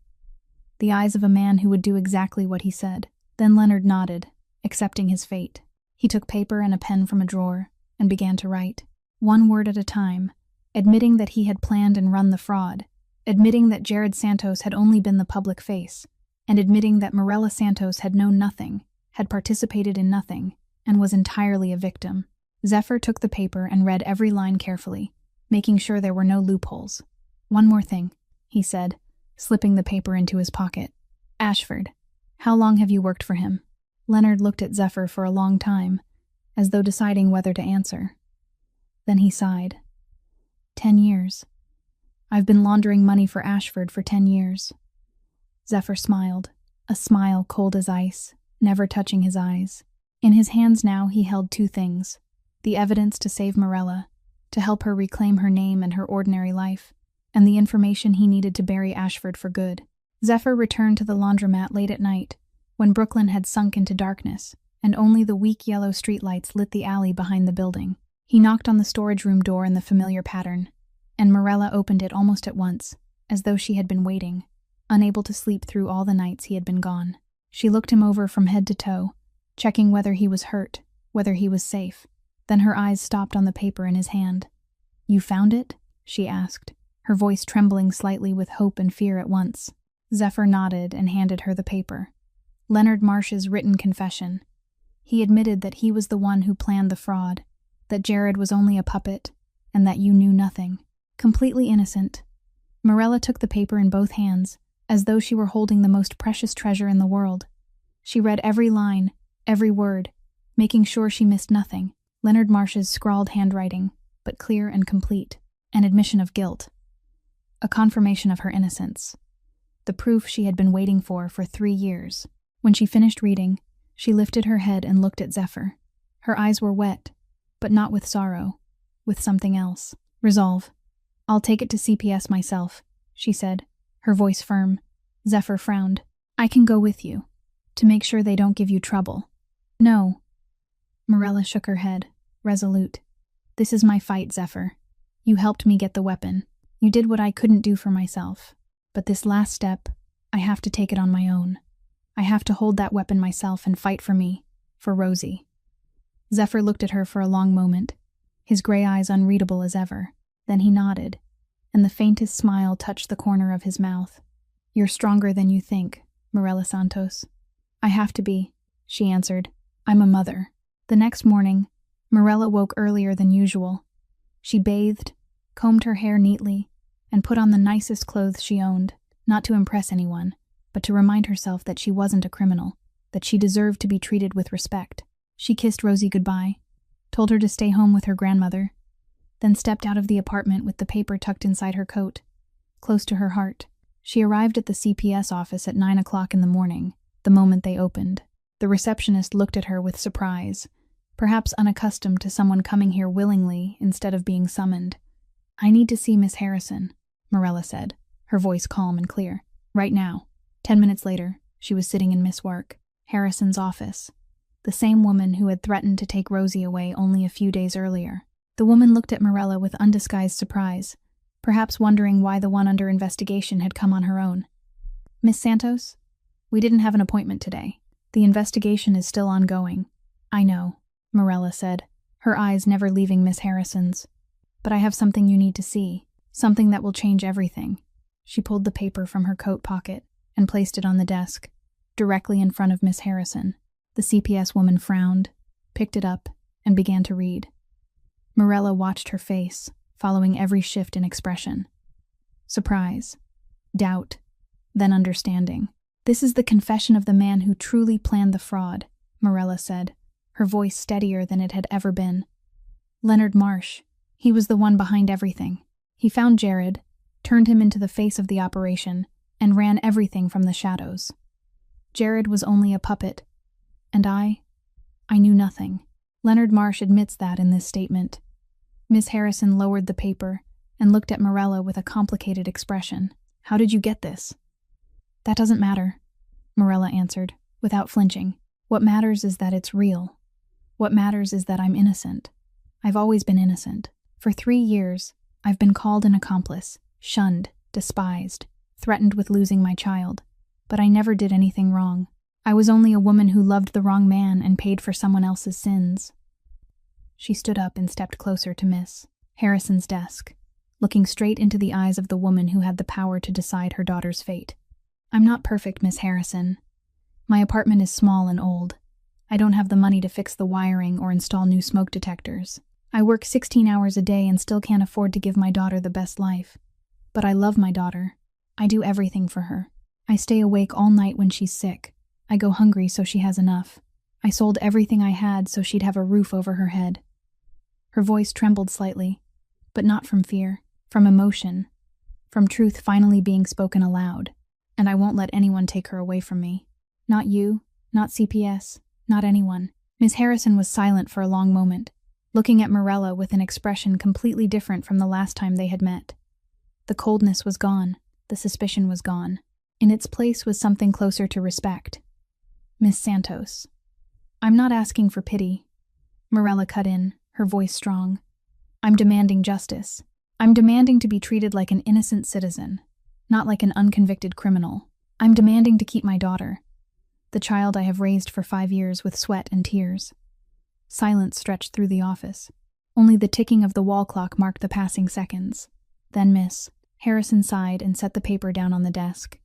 Speaker 2: the eyes of a man who would do exactly what he said. Then Leonard nodded, accepting his fate. He took paper and a pen from a drawer and began to write. one word at a time, admitting that he had planned and run the fraud, admitting that Jared Santos had only been the public face, and admitting that Morella Santos had known nothing, had participated in nothing, and was entirely a victim. Zephyr took the paper and read every line carefully, making sure there were no loopholes. "One more thing," he said, slipping the paper into his pocket. "Ashford, how long have you worked for him?" Leonard looked at Zephyr for a long time, as though deciding whether to answer. Then he sighed. 10 years. I've been laundering money for Ashford for 10 years. Zephyr smiled, a smile cold as ice, never touching his eyes. In his hands now he held two things: the evidence to save Morella, to help her reclaim her name and her ordinary life, and the information he needed to bury Ashford for good. Zephyr returned to the laundromat late at night, when Brooklyn had sunk into darkness, and only the weak yellow streetlights lit the alley behind the building. He knocked on the storage room door in the familiar pattern, and Morella opened it almost at once, as though she had been waiting, unable to sleep through all the nights he had been gone. She looked him over from head to toe, checking whether he was hurt, whether he was safe. Then her eyes stopped on the paper in his hand. "You found it?" she asked, her voice trembling slightly with hope and fear at once. Zephyr nodded and handed her the paper. Leonard Marsh's written confession. He admitted that he was the one who planned the fraud, that Jared was only a puppet, and that you knew nothing. Completely innocent. Morella took the paper in both hands, as though she were holding the most precious treasure in the world. She read every line, every word, making sure she missed nothing. Leonard Marsh's scrawled handwriting, but clear and complete. An admission of guilt. A confirmation of her innocence. The proof she had been waiting for 3 years. When she finished reading, she lifted her head and looked at Zephyr. Her eyes were wet, but not with sorrow, with something else. Resolve. "I'll take it to CPS myself," she said, her voice firm. Zephyr frowned. "I can go with you, to make sure they don't give you trouble." "No." Morella shook her head, resolute. "This is my fight, Zephyr. You helped me get the weapon. You did what I couldn't do for myself. But this last step, I have to take it on my own. I have to hold that weapon myself and fight for me, for Rosie." Zephyr looked at her for a long moment, his gray eyes unreadable as ever. Then he nodded, and the faintest smile touched the corner of his mouth. "You're stronger than you think, Morella Santos." "I have to be," she answered. "I'm a mother." The next morning, Morella woke earlier than usual. She bathed, combed her hair neatly, and put on the nicest clothes she owned, not to impress anyone, but to remind herself that she wasn't a criminal, that she deserved to be treated with respect. She kissed Rosie goodbye, told her to stay home with her grandmother, then stepped out of the apartment with the paper tucked inside her coat, close to her heart. She arrived at the CPS office at 9 o'clock in the morning, the moment they opened. The receptionist looked at her with surprise, perhaps unaccustomed to someone coming here willingly instead of being summoned. "I need to see Miss Harrison," Morella said, her voice calm and clear. "Right now." 10 minutes later, she was sitting in Miss Harrison's office, the same woman who had threatened to take Rosie away only a few days earlier. The woman looked at Morella with undisguised surprise, perhaps wondering why the one under investigation had come on her own. "Miss Santos, we didn't have an appointment today. The investigation is still ongoing." "I know," Morella said, her eyes never leaving Miss Harrison's. "But I have something you need to see, something that will change everything." She pulled the paper from her coat pocket and placed it on the desk, directly in front of Miss Harrison. The CPS woman frowned, picked it up, and began to read. Morella watched her face, following every shift in expression. Surprise, doubt, then understanding. "This is the confession of the man who truly planned the fraud," Morella said, her voice steadier than it had ever been. "Leonard Marsh, he was the one behind everything. He found Jared, turned him into the face of the operation, and ran everything from the shadows. Jared was only a puppet, and I knew nothing." Leonard Marsh admits that in this statement. Miss Harrison lowered the paper and looked at Morella with a complicated expression. "How did you get this?" "That doesn't matter," Morella answered, without flinching. "What matters is that it's real. What matters is that I'm innocent. I've always been innocent. For 3 years, I've been called an accomplice, shunned, despised, threatened with losing my child. But I never did anything wrong. I was only a woman who loved the wrong man and paid for someone else's sins." She stood up and stepped closer to Miss Harrison's desk, looking straight into the eyes of the woman who had the power to decide her daughter's fate. "I'm not perfect, Miss Harrison. My apartment is small and old. I don't have the money to fix the wiring or install new smoke detectors. I work 16 hours a day and still can't afford to give my daughter the best life. But I love my daughter. I do everything for her. I stay awake all night when she's sick. I go hungry so she has enough. I sold everything I had so she'd have a roof over her head." Her voice trembled slightly, but not from fear, from emotion, from truth finally being spoken aloud. "And I won't let anyone take her away from me. Not you, not CPS, not anyone." Miss Harrison was silent for a long moment, looking at Morella with an expression completely different from the last time they had met. The coldness was gone, the suspicion was gone. In its place was something closer to respect. "Miss Santos, I'm not asking for pity," Morella cut in, her voice strong. "I'm demanding justice. I'm demanding to be treated like an innocent citizen, not like an unconvicted criminal. I'm demanding to keep my daughter, the child I have raised for 5 years with sweat and tears." Silence stretched through the office. Only the ticking of the wall clock marked the passing seconds. Then Miss Harrison sighed and set the paper down on the desk.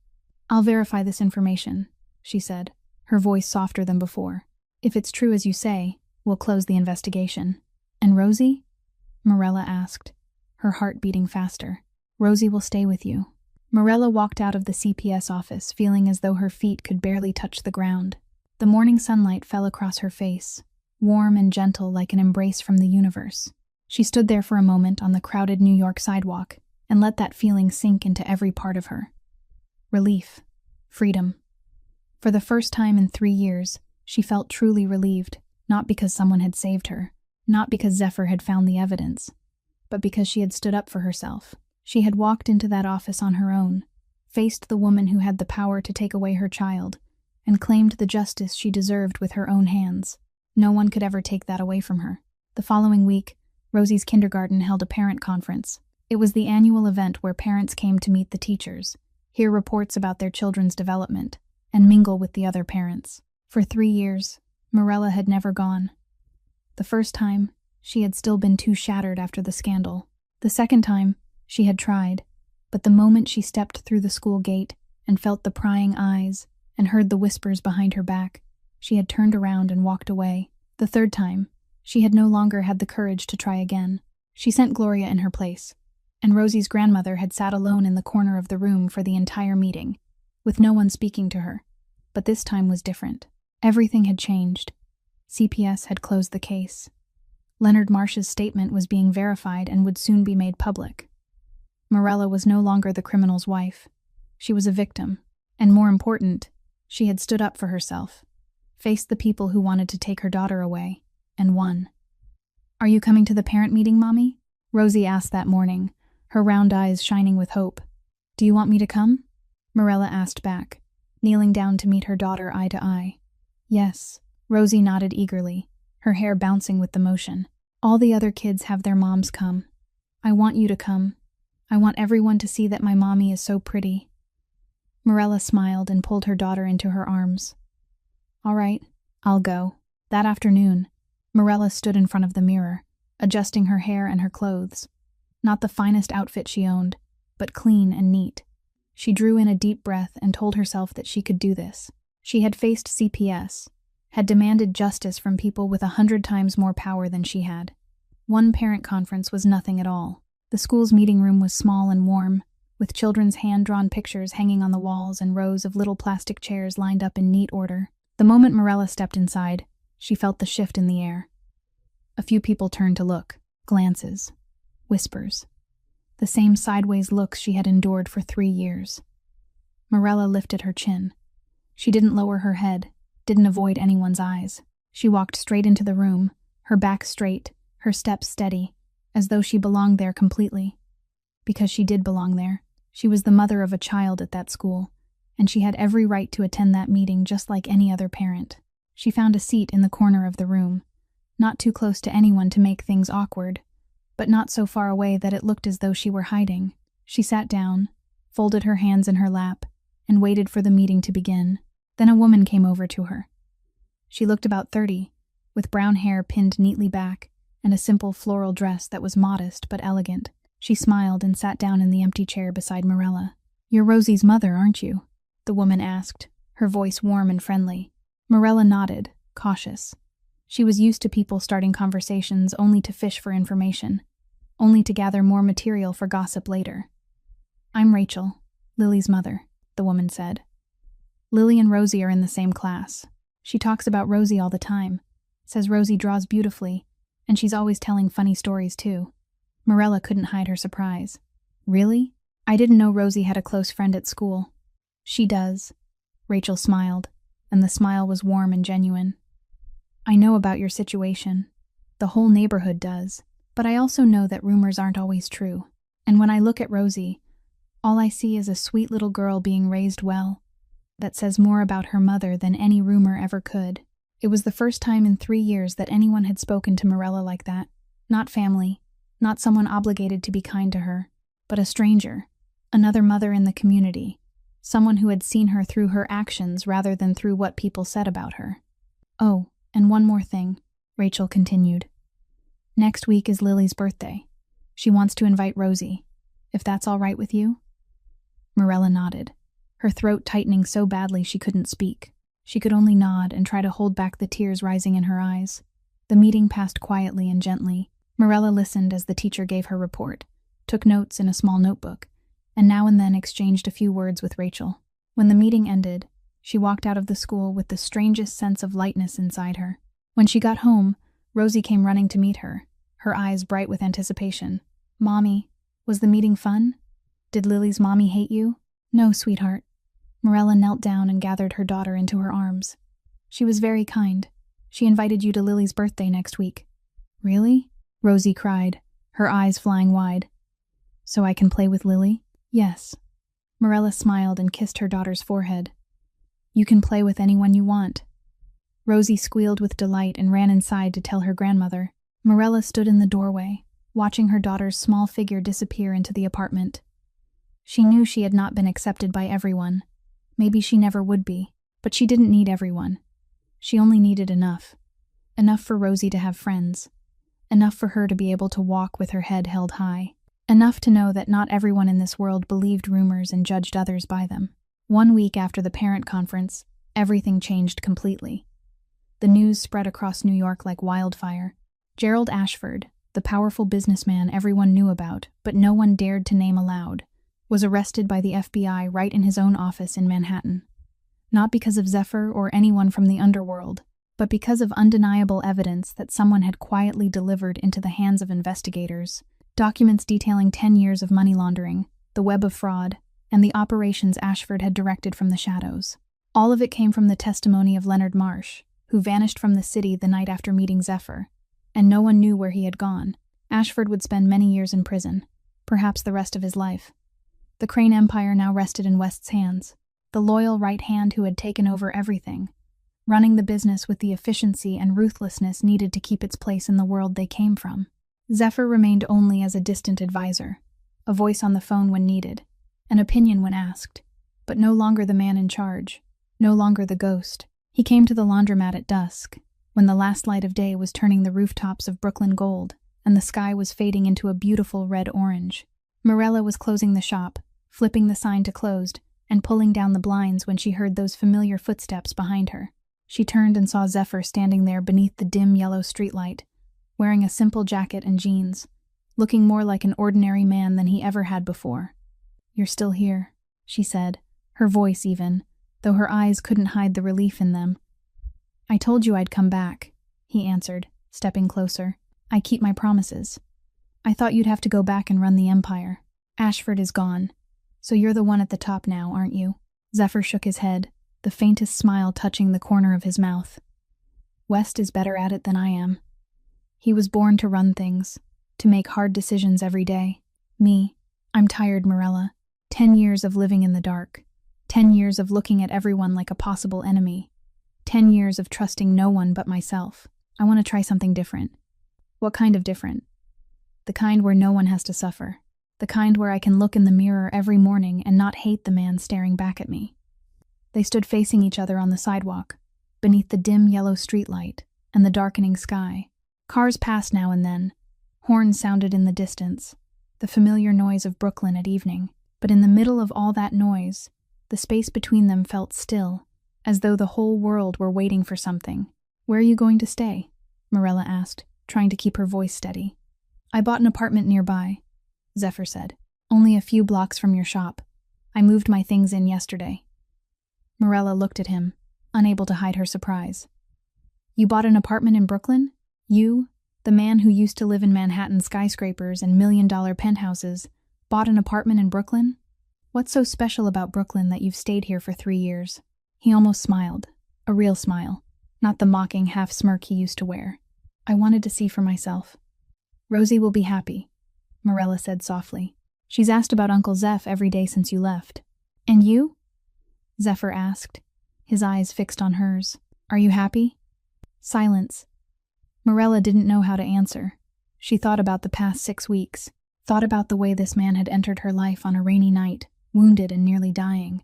Speaker 2: "I'll verify this information," she said, her voice softer than before. "If it's true as you say, we'll close the investigation." "And Rosie?" Morella asked, her heart beating faster. "Rosie will stay with you." Morella walked out of the CPS office, feeling as though her feet could barely touch the ground. The morning sunlight fell across her face, warm and gentle like an embrace from the universe. She stood there for a moment on the crowded New York sidewalk and let that feeling sink into every part of her. Relief. Freedom. For the first time in 3 years, she felt truly relieved, not because someone had saved her, not because Zephyr had found the evidence, but because she had stood up for herself. She had walked into that office on her own, faced the woman who had the power to take away her child, and claimed the justice she deserved with her own hands. No one could ever take that away from her. The following week, Rosie's kindergarten held a parent conference. It was the annual event where parents came to meet the teachers, hear reports about their children's development, and mingle with the other parents. For 3 years, Morella had never gone. The first time, she had still been too shattered after the scandal. The second time, she had tried, but the moment she stepped through the school gate and felt the prying eyes and heard the whispers behind her back, she had turned around and walked away. The third time, she had no longer had the courage to try again. She sent Gloria in her place, and Rosie's grandmother had sat alone in the corner of the room for the entire meeting, with no one speaking to her. But this time was different. Everything had changed. CPS had closed the case. Leonard Marsh's statement was being verified and would soon be made public. Morella was no longer the criminal's wife. She was a victim, and more important, she had stood up for herself, faced the people who wanted to take her daughter away, and won. "Are you coming to the parent meeting, Mommy?" Rosie asked that morning, her round eyes shining with hope. "Do you want me to come?" Morella asked back, kneeling down to meet her daughter eye to eye. "Yes." Rosie nodded eagerly, her hair bouncing with the motion. "All the other kids have their moms come. I want you to come. I want everyone to see that my mommy is so pretty." Morella smiled and pulled her daughter into her arms. "All right, I'll go." That afternoon, Morella stood in front of the mirror, adjusting her hair and her clothes. Not the finest outfit she owned, but clean and neat. She drew in a deep breath and told herself that she could do this. She had faced CPS, had demanded justice from people with 100 times more power than she had. One parent conference was nothing at all. The school's meeting room was small and warm, with children's hand-drawn pictures hanging on the walls and rows of little plastic chairs lined up in neat order. The moment Morella stepped inside, she felt the shift in the air. A few people turned to look, glances, whispers. The same sideways looks she had endured for 3 years. Morella lifted her chin. She didn't lower her head, didn't avoid anyone's eyes. She walked straight into the room, her back straight, her steps steady, as though she belonged there completely. Because she did belong there. She was the mother of a child at that school, and she had every right to attend that meeting just like any other parent. She found a seat in the corner of the room, not too close to anyone to make things awkward, but not so far away that it looked as though she were hiding. She sat down, folded her hands in her lap, and waited for the meeting to begin. Then a woman came over to her. She looked about 30, with brown hair pinned neatly back, and a simple floral dress that was modest but elegant. She smiled and sat down in the empty chair beside Marilla. "You're Rosie's mother, aren't you?" the woman asked, her voice warm and friendly. Marilla nodded, cautious. She was used to people starting conversations only to fish for information, only to gather more material for gossip later. "I'm Rachel, Lily's mother," the woman said. "Lily and Rosie are in the same class. She talks about Rosie all the time, says Rosie draws beautifully, and she's always telling funny stories too." Marilla couldn't hide her surprise. "Really? I didn't know Rosie had a close friend at school." "She does." Rachel smiled, and the smile was warm and genuine. "I know about your situation. The whole neighborhood does. But I also know that rumors aren't always true. And when I look at Rosie, all I see is a sweet little girl being raised well. That says more about her mother than any rumor ever could." It was the first time in 3 years that anyone had spoken to Marilla like that. Not family, not someone obligated to be kind to her, but a stranger, another mother in the community, someone who had seen her through her actions rather than through what people said about her. "Oh, and one more thing," Rachel continued. "Next week is Lily's birthday. She wants to invite Rosie, if that's all right with you." Marilla nodded, her throat tightening so badly she couldn't speak. She could only nod and try to hold back the tears rising in her eyes. The meeting passed quietly and gently. Marilla listened as the teacher gave her report, took notes in a small notebook, and now and then exchanged a few words with Rachel. When the meeting ended, she walked out of the school with the strangest sense of lightness inside her. When she got home, Rosie came running to meet her, her eyes bright with anticipation. "Mommy, was the meeting fun? Did Lily's mommy hate you?" "No, sweetheart." Marilla knelt down and gathered her daughter into her arms. "She was very kind. She invited you to Lily's birthday next week." "Really?" Rosie cried, her eyes flying wide. "So I can play with Lily?" "Yes." Marilla smiled and kissed her daughter's forehead. "You can play with anyone you want." Rosie squealed with delight and ran inside to tell her grandmother. Marilla stood in the doorway, watching her daughter's small figure disappear into the apartment. She knew she had not been accepted by everyone. Maybe she never would be, but she didn't need everyone. She only needed enough. Enough for Rosie to have friends. Enough for her to be able to walk with her head held high. Enough to know that not everyone in this world believed rumors and judged others by them. 1 week after the parent conference, everything changed completely. The news spread across New York like wildfire. Gerald Ashford, the powerful businessman everyone knew about, but no one dared to name aloud, was arrested by the FBI right in his own office in Manhattan. Not because of Zephyr or anyone from the underworld, but because of undeniable evidence that someone had quietly delivered into the hands of investigators, documents detailing 10 years of money laundering, the web of fraud, and the operations Ashford had directed from the shadows. All of it came from the testimony of Leonard Marsh, who vanished from the city the night after meeting Zephyr, and no one knew where he had gone. Ashford would spend many years in prison, perhaps the rest of his life. The Crane Empire now rested in West's hands, the loyal right hand who had taken over everything, running the business with the efficiency and ruthlessness needed to keep its place in the world they came from. Zephyr remained only as a distant advisor, a voice on the phone when needed, an opinion when asked, but no longer the man in charge, no longer the ghost. He came to the laundromat at dusk, when the last light of day was turning the rooftops of Brooklyn gold, and the sky was fading into a beautiful red-orange. Marilla was closing the shop, flipping the sign to closed, and pulling down the blinds when she heard those familiar footsteps behind her. She turned and saw Zephyr standing there beneath the dim yellow streetlight, wearing a simple jacket and jeans, looking more like an ordinary man than he ever had before. "You're still here," she said, her voice even, though her eyes couldn't hide the relief in them. "I told you I'd come back," he answered, stepping closer. "I keep my promises. I thought you'd have to go back and run the empire. Ashford is gone. So you're the one at the top now, aren't you?" Zephyr shook his head, the faintest smile touching the corner of his mouth. "West is better at it than I am. He was born to run things, to make hard decisions every day. Me, I'm tired, Marilla. 10 years of living in the dark. 10 years of looking at everyone like a possible enemy. 10 years of trusting no one but myself. I want to try something different." "What kind of different?" "The kind where no one has to suffer. The kind where I can look in the mirror every morning and not hate the man staring back at me." They stood facing each other on the sidewalk, beneath the dim yellow streetlight and the darkening sky. Cars passed now and then. Horns sounded in the distance, the familiar noise of Brooklyn at evening. But in the middle of all that noise, the space between them felt still, as though the whole world were waiting for something. "Where are you going to stay?" Morella asked, trying to keep her voice steady. "I bought an apartment nearby," Zephyr said. "Only a few blocks from your shop. I moved my things in yesterday." Morella looked at him, unable to hide her surprise. "You bought an apartment in Brooklyn? You, the man who used to live in Manhattan skyscrapers and million-dollar penthouses, bought an apartment in Brooklyn? What's so special about Brooklyn that you've stayed here for 3 years?" He almost smiled, a real smile, not the mocking half-smirk he used to wear. "I wanted to see for myself." "Rosie will be happy," Morella said softly. "She's asked about Uncle Zeph every day since you left." "And you?" Zephyr asked, his eyes fixed on hers. "Are you happy?" Silence. Morella didn't know how to answer. She thought about the past 6 weeks, thought about the way this man had entered her life on a rainy night, wounded and nearly dying.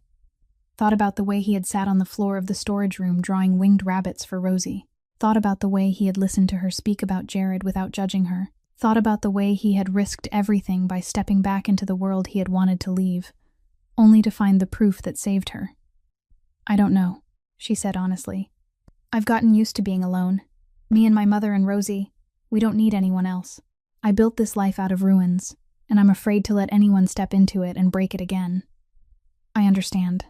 Speaker 2: Thought about the way he had sat on the floor of the storage room drawing winged rabbits for Rosie. Thought about the way he had listened to her speak about Jared without judging her. Thought about the way he had risked everything by stepping back into the world he had wanted to leave, only to find the proof that saved her. "I don't know," she said honestly. "I've gotten used to being alone. Me and my mother and Rosie, we don't need anyone else. I built this life out of ruins, and I'm afraid to let anyone step into it and break it again." "I understand."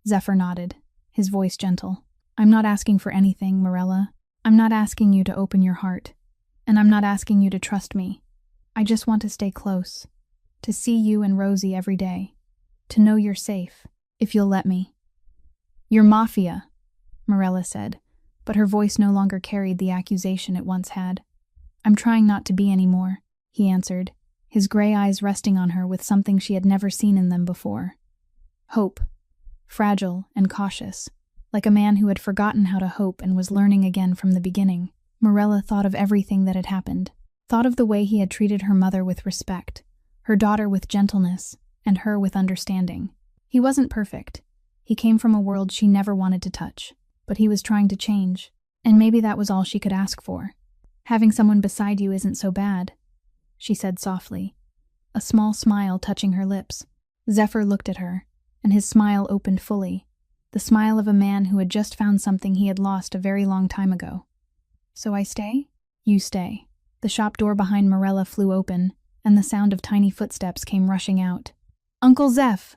Speaker 2: Zephyr nodded, his voice gentle. "I'm not asking for anything, Morella. I'm not asking you to open your heart, and I'm not asking you to trust me. I just want to stay close, to see you and Rosie every day, to know you're safe, if you'll let me." "You're Mafia," Morella said, but her voice no longer carried the accusation it once had. "I'm trying not to be anymore," he answered, his gray eyes resting on her with something she had never seen in them before. Hope, fragile and cautious, like a man who had forgotten how to hope and was learning again from the beginning. Morella thought of everything that had happened, thought of the way he had treated her mother with respect, her daughter with gentleness, and her with understanding. He wasn't perfect. He came from a world she never wanted to touch, but he was trying to change, and maybe that was all she could ask for. "Having someone beside you isn't so bad," she said softly, a small smile touching her lips. Zephyr looked at her, and his smile opened fully, the smile of a man who had just found something he had lost a very long time ago. "So I stay?" "You stay." The shop door behind Morella flew open, and the sound of tiny footsteps came rushing out. "Uncle Zeph!"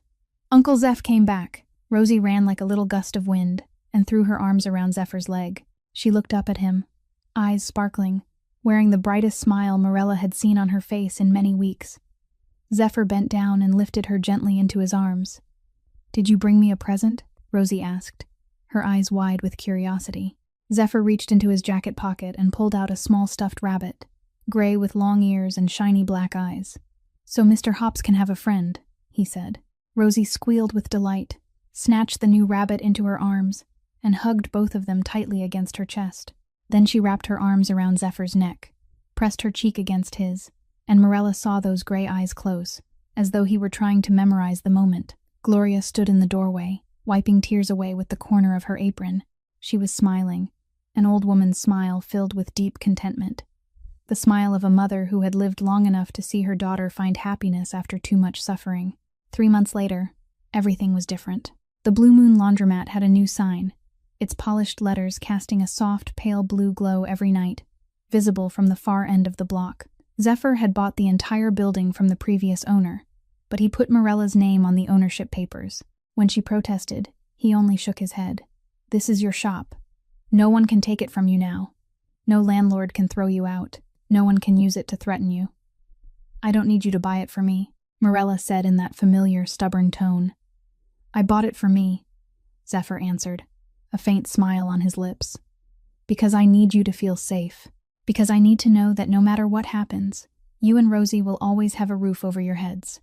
Speaker 2: Uncle Zeph came back. Rosie ran like a little gust of wind and threw her arms around Zephyr's leg. She looked up at him, eyes sparkling, wearing the brightest smile Morella had seen on her face in many weeks. Zephyr bent down and lifted her gently into his arms. "Did you bring me a present?" Rosie asked, her eyes wide with curiosity. Zephyr reached into his jacket pocket and pulled out a small stuffed rabbit, gray with long ears and shiny black eyes. "So Mr. Hops can have a friend," he said. Rosie squealed with delight, snatched the new rabbit into her arms, and hugged both of them tightly against her chest. Then she wrapped her arms around Zephyr's neck, pressed her cheek against his, and Morella saw those gray eyes close, as though he were trying to memorize the moment. Gloria stood in the doorway, wiping tears away with the corner of her apron. She was smiling, an old woman's smile filled with deep contentment. The smile of a mother who had lived long enough to see her daughter find happiness after too much suffering. 3 months later, everything was different. The Blue Moon laundromat had a new sign, its polished letters casting a soft, pale blue glow every night, visible from the far end of the block. Zephyr had bought the entire building from the previous owner, but he put Morella's name on the ownership papers. When she protested, he only shook his head. "This is your shop. No one can take it from you now. No landlord can throw you out. No one can use it to threaten you." "I don't need you to buy it for me," Morella said in that familiar, stubborn tone. "I bought it for me," Zephyr answered, a faint smile on his lips. "Because I need you to feel safe. Because I need to know that no matter what happens, you and Rosie will always have a roof over your heads."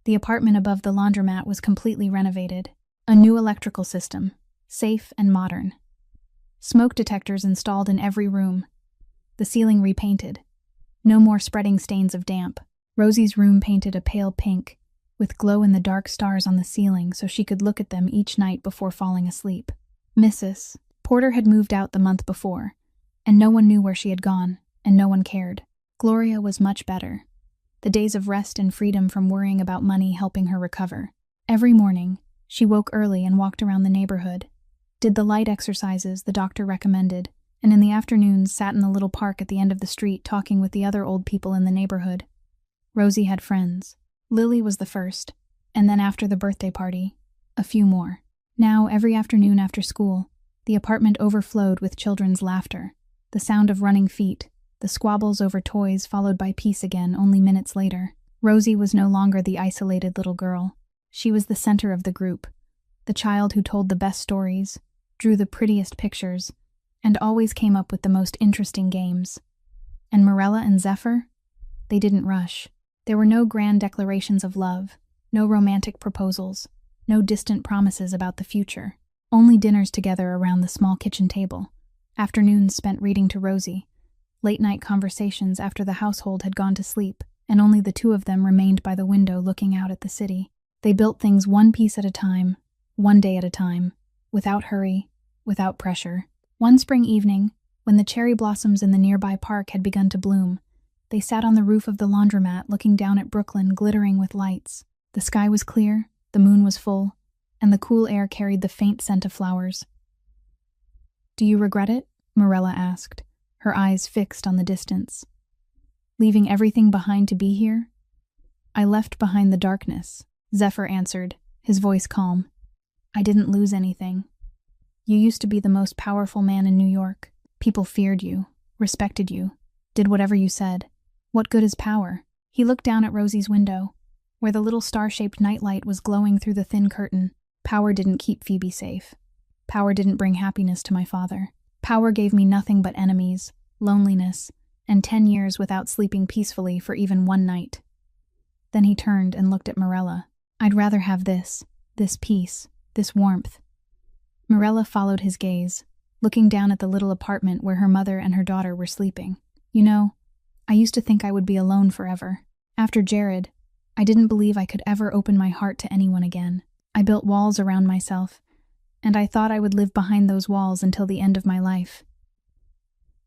Speaker 2: The apartment above the laundromat was completely renovated. A new electrical system, safe and modern. Smoke detectors installed in every room. The ceiling repainted. No more spreading stains of damp. Rosie's room painted a pale pink, with glow-in-the-dark stars on the ceiling so she could look at them each night before falling asleep. Mrs. Porter had moved out the month before, and no one knew where she had gone. and no one cared. Gloria was much better, the days of rest and freedom from worrying about money helping her recover. Every morning, she woke early and walked around the neighborhood, did the light exercises the doctor recommended, and in the afternoons sat in the little park at the end of the street talking with the other old people in the neighborhood. Rosie had friends. Lily was the first, and then after the birthday party, a few more. Now, every afternoon after school, the apartment overflowed with children's laughter, the sound of running feet, the squabbles over toys followed by peace again only minutes later. Rosie was no longer the isolated little girl. She was the center of the group, the child who told the best stories, drew the prettiest pictures, and always came up with the most interesting games. And Marella and Zephyr? They didn't rush. There were no grand declarations of love, no romantic proposals, no distant promises about the future. Only dinners together around the small kitchen table, afternoons spent reading to Rosie, late-night conversations after the household had gone to sleep, and only the two of them remained by the window looking out at the city. They built things one piece at a time, one day at a time, without hurry, without pressure. One spring evening, when the cherry blossoms in the nearby park had begun to bloom, they sat on the roof of the laundromat looking down at Brooklyn glittering with lights. The sky was clear, the moon was full, and the cool air carried the faint scent of flowers. "Do you regret it?" Marella asked, her eyes fixed on the distance. "Leaving everything behind to be here?" "I left behind the darkness," Zephyr answered, his voice calm. "I didn't lose anything. You used to be the most powerful man in New York. People feared you, respected you, did whatever you said. What good is power?" He looked down at Rosie's window, where the little star-shaped nightlight was glowing through the thin curtain. "Power didn't keep Phoebe safe. Power didn't bring happiness to my father. Power gave me nothing but enemies, loneliness, and 10 years without sleeping peacefully for even one night." Then he turned and looked at Marella. "I'd rather have this peace, this warmth." Marella followed his gaze, looking down at the little apartment where her mother and her daughter were sleeping. "You know, I used to think I would be alone forever. After Jared, I didn't believe I could ever open my heart to anyone again. I built walls around myself, and I thought I would live behind those walls until the end of my life."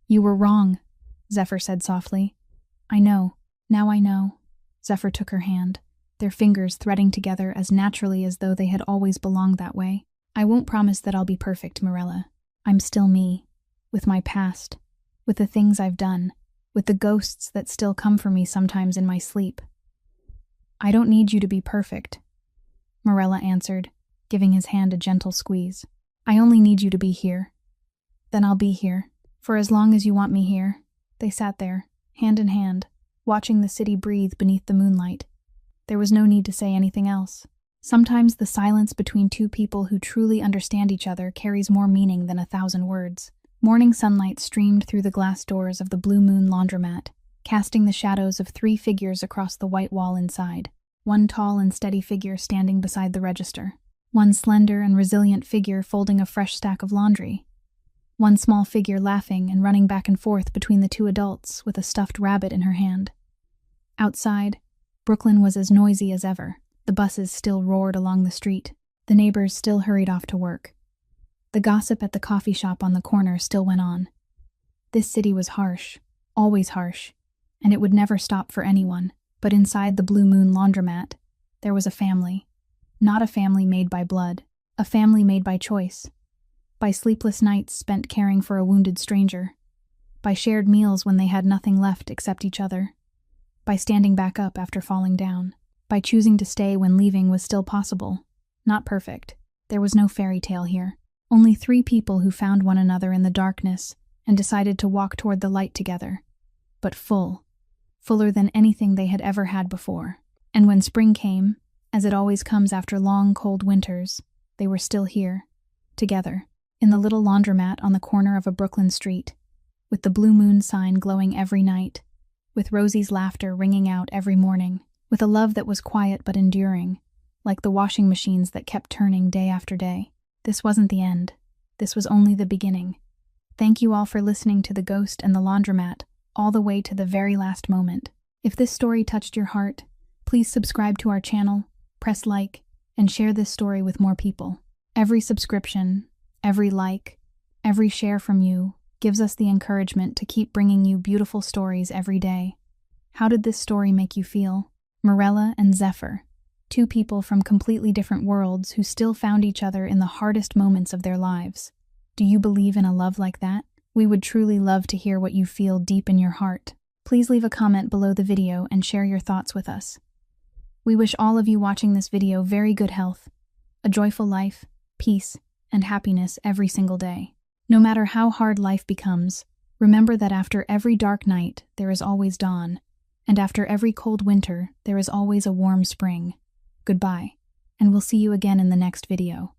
Speaker 2: "You were wrong," Zephyr said softly. "I know. Now I know." Zephyr took her hand, their fingers threading together as naturally as though they had always belonged that way. "I won't promise that I'll be perfect, Marella. I'm still me, with my past, with the things I've done, with the ghosts that still come for me sometimes in my sleep." "I don't need you to be perfect," Marella answered, giving his hand a gentle squeeze. "I only need you to be here." "Then I'll be here, for as long as you want me here." They sat there, hand in hand, watching the city breathe beneath the moonlight. There was no need to say anything else. Sometimes the silence between two people who truly understand each other carries more meaning than 1,000 words. Morning sunlight streamed through the glass doors of the Blue Moon laundromat, casting the shadows of 3 figures across the white wall inside. One tall and steady figure standing beside the register. One slender and resilient figure folding a fresh stack of laundry. One small figure laughing and running back and forth between the 2 adults with a stuffed rabbit in her hand. Outside, Brooklyn was as noisy as ever. The buses still roared along the street. The neighbors still hurried off to work. The gossip at the coffee shop on the corner still went on. This city was harsh, always harsh, and it would never stop for anyone. But inside the Blue Moon laundromat, there was a family. Not a family made by blood, a family made by choice. By sleepless nights spent caring for a wounded stranger. By shared meals when they had nothing left except each other. By standing back up after falling down. By choosing to stay when leaving was still possible. Not perfect. There was no fairy tale here. Only 3 people who found one another in the darkness and decided to walk toward the light together. But full. Fuller than anything they had ever had before. And when spring came, as it always comes after long, cold winters, they were still here, together, in the little laundromat on the corner of a Brooklyn street, with the Blue Moon sign glowing every night, with Rosie's laughter ringing out every morning, with a love that was quiet but enduring, like the washing machines that kept turning day after day. This wasn't the end. This was only the beginning. Thank you all for listening to The Ghost and the Laundromat, all the way to the very last moment. If this story touched your heart, please subscribe to our channel, press like, and share this story with more people. Every subscription, every like, every share from you gives us the encouragement to keep bringing you beautiful stories every day. How did this story make you feel? Morella and Zephyr, two people from completely different worlds who still found each other in the hardest moments of their lives. Do you believe in a love like that? We would truly love to hear what you feel deep in your heart. Please leave a comment below the video and share your thoughts with us. We wish all of you watching this video very good health, a joyful life, peace, and happiness every single day. No matter how hard life becomes, remember that after every dark night, there is always dawn, and after every cold winter, there is always a warm spring. Goodbye, and we'll see you again in the next video.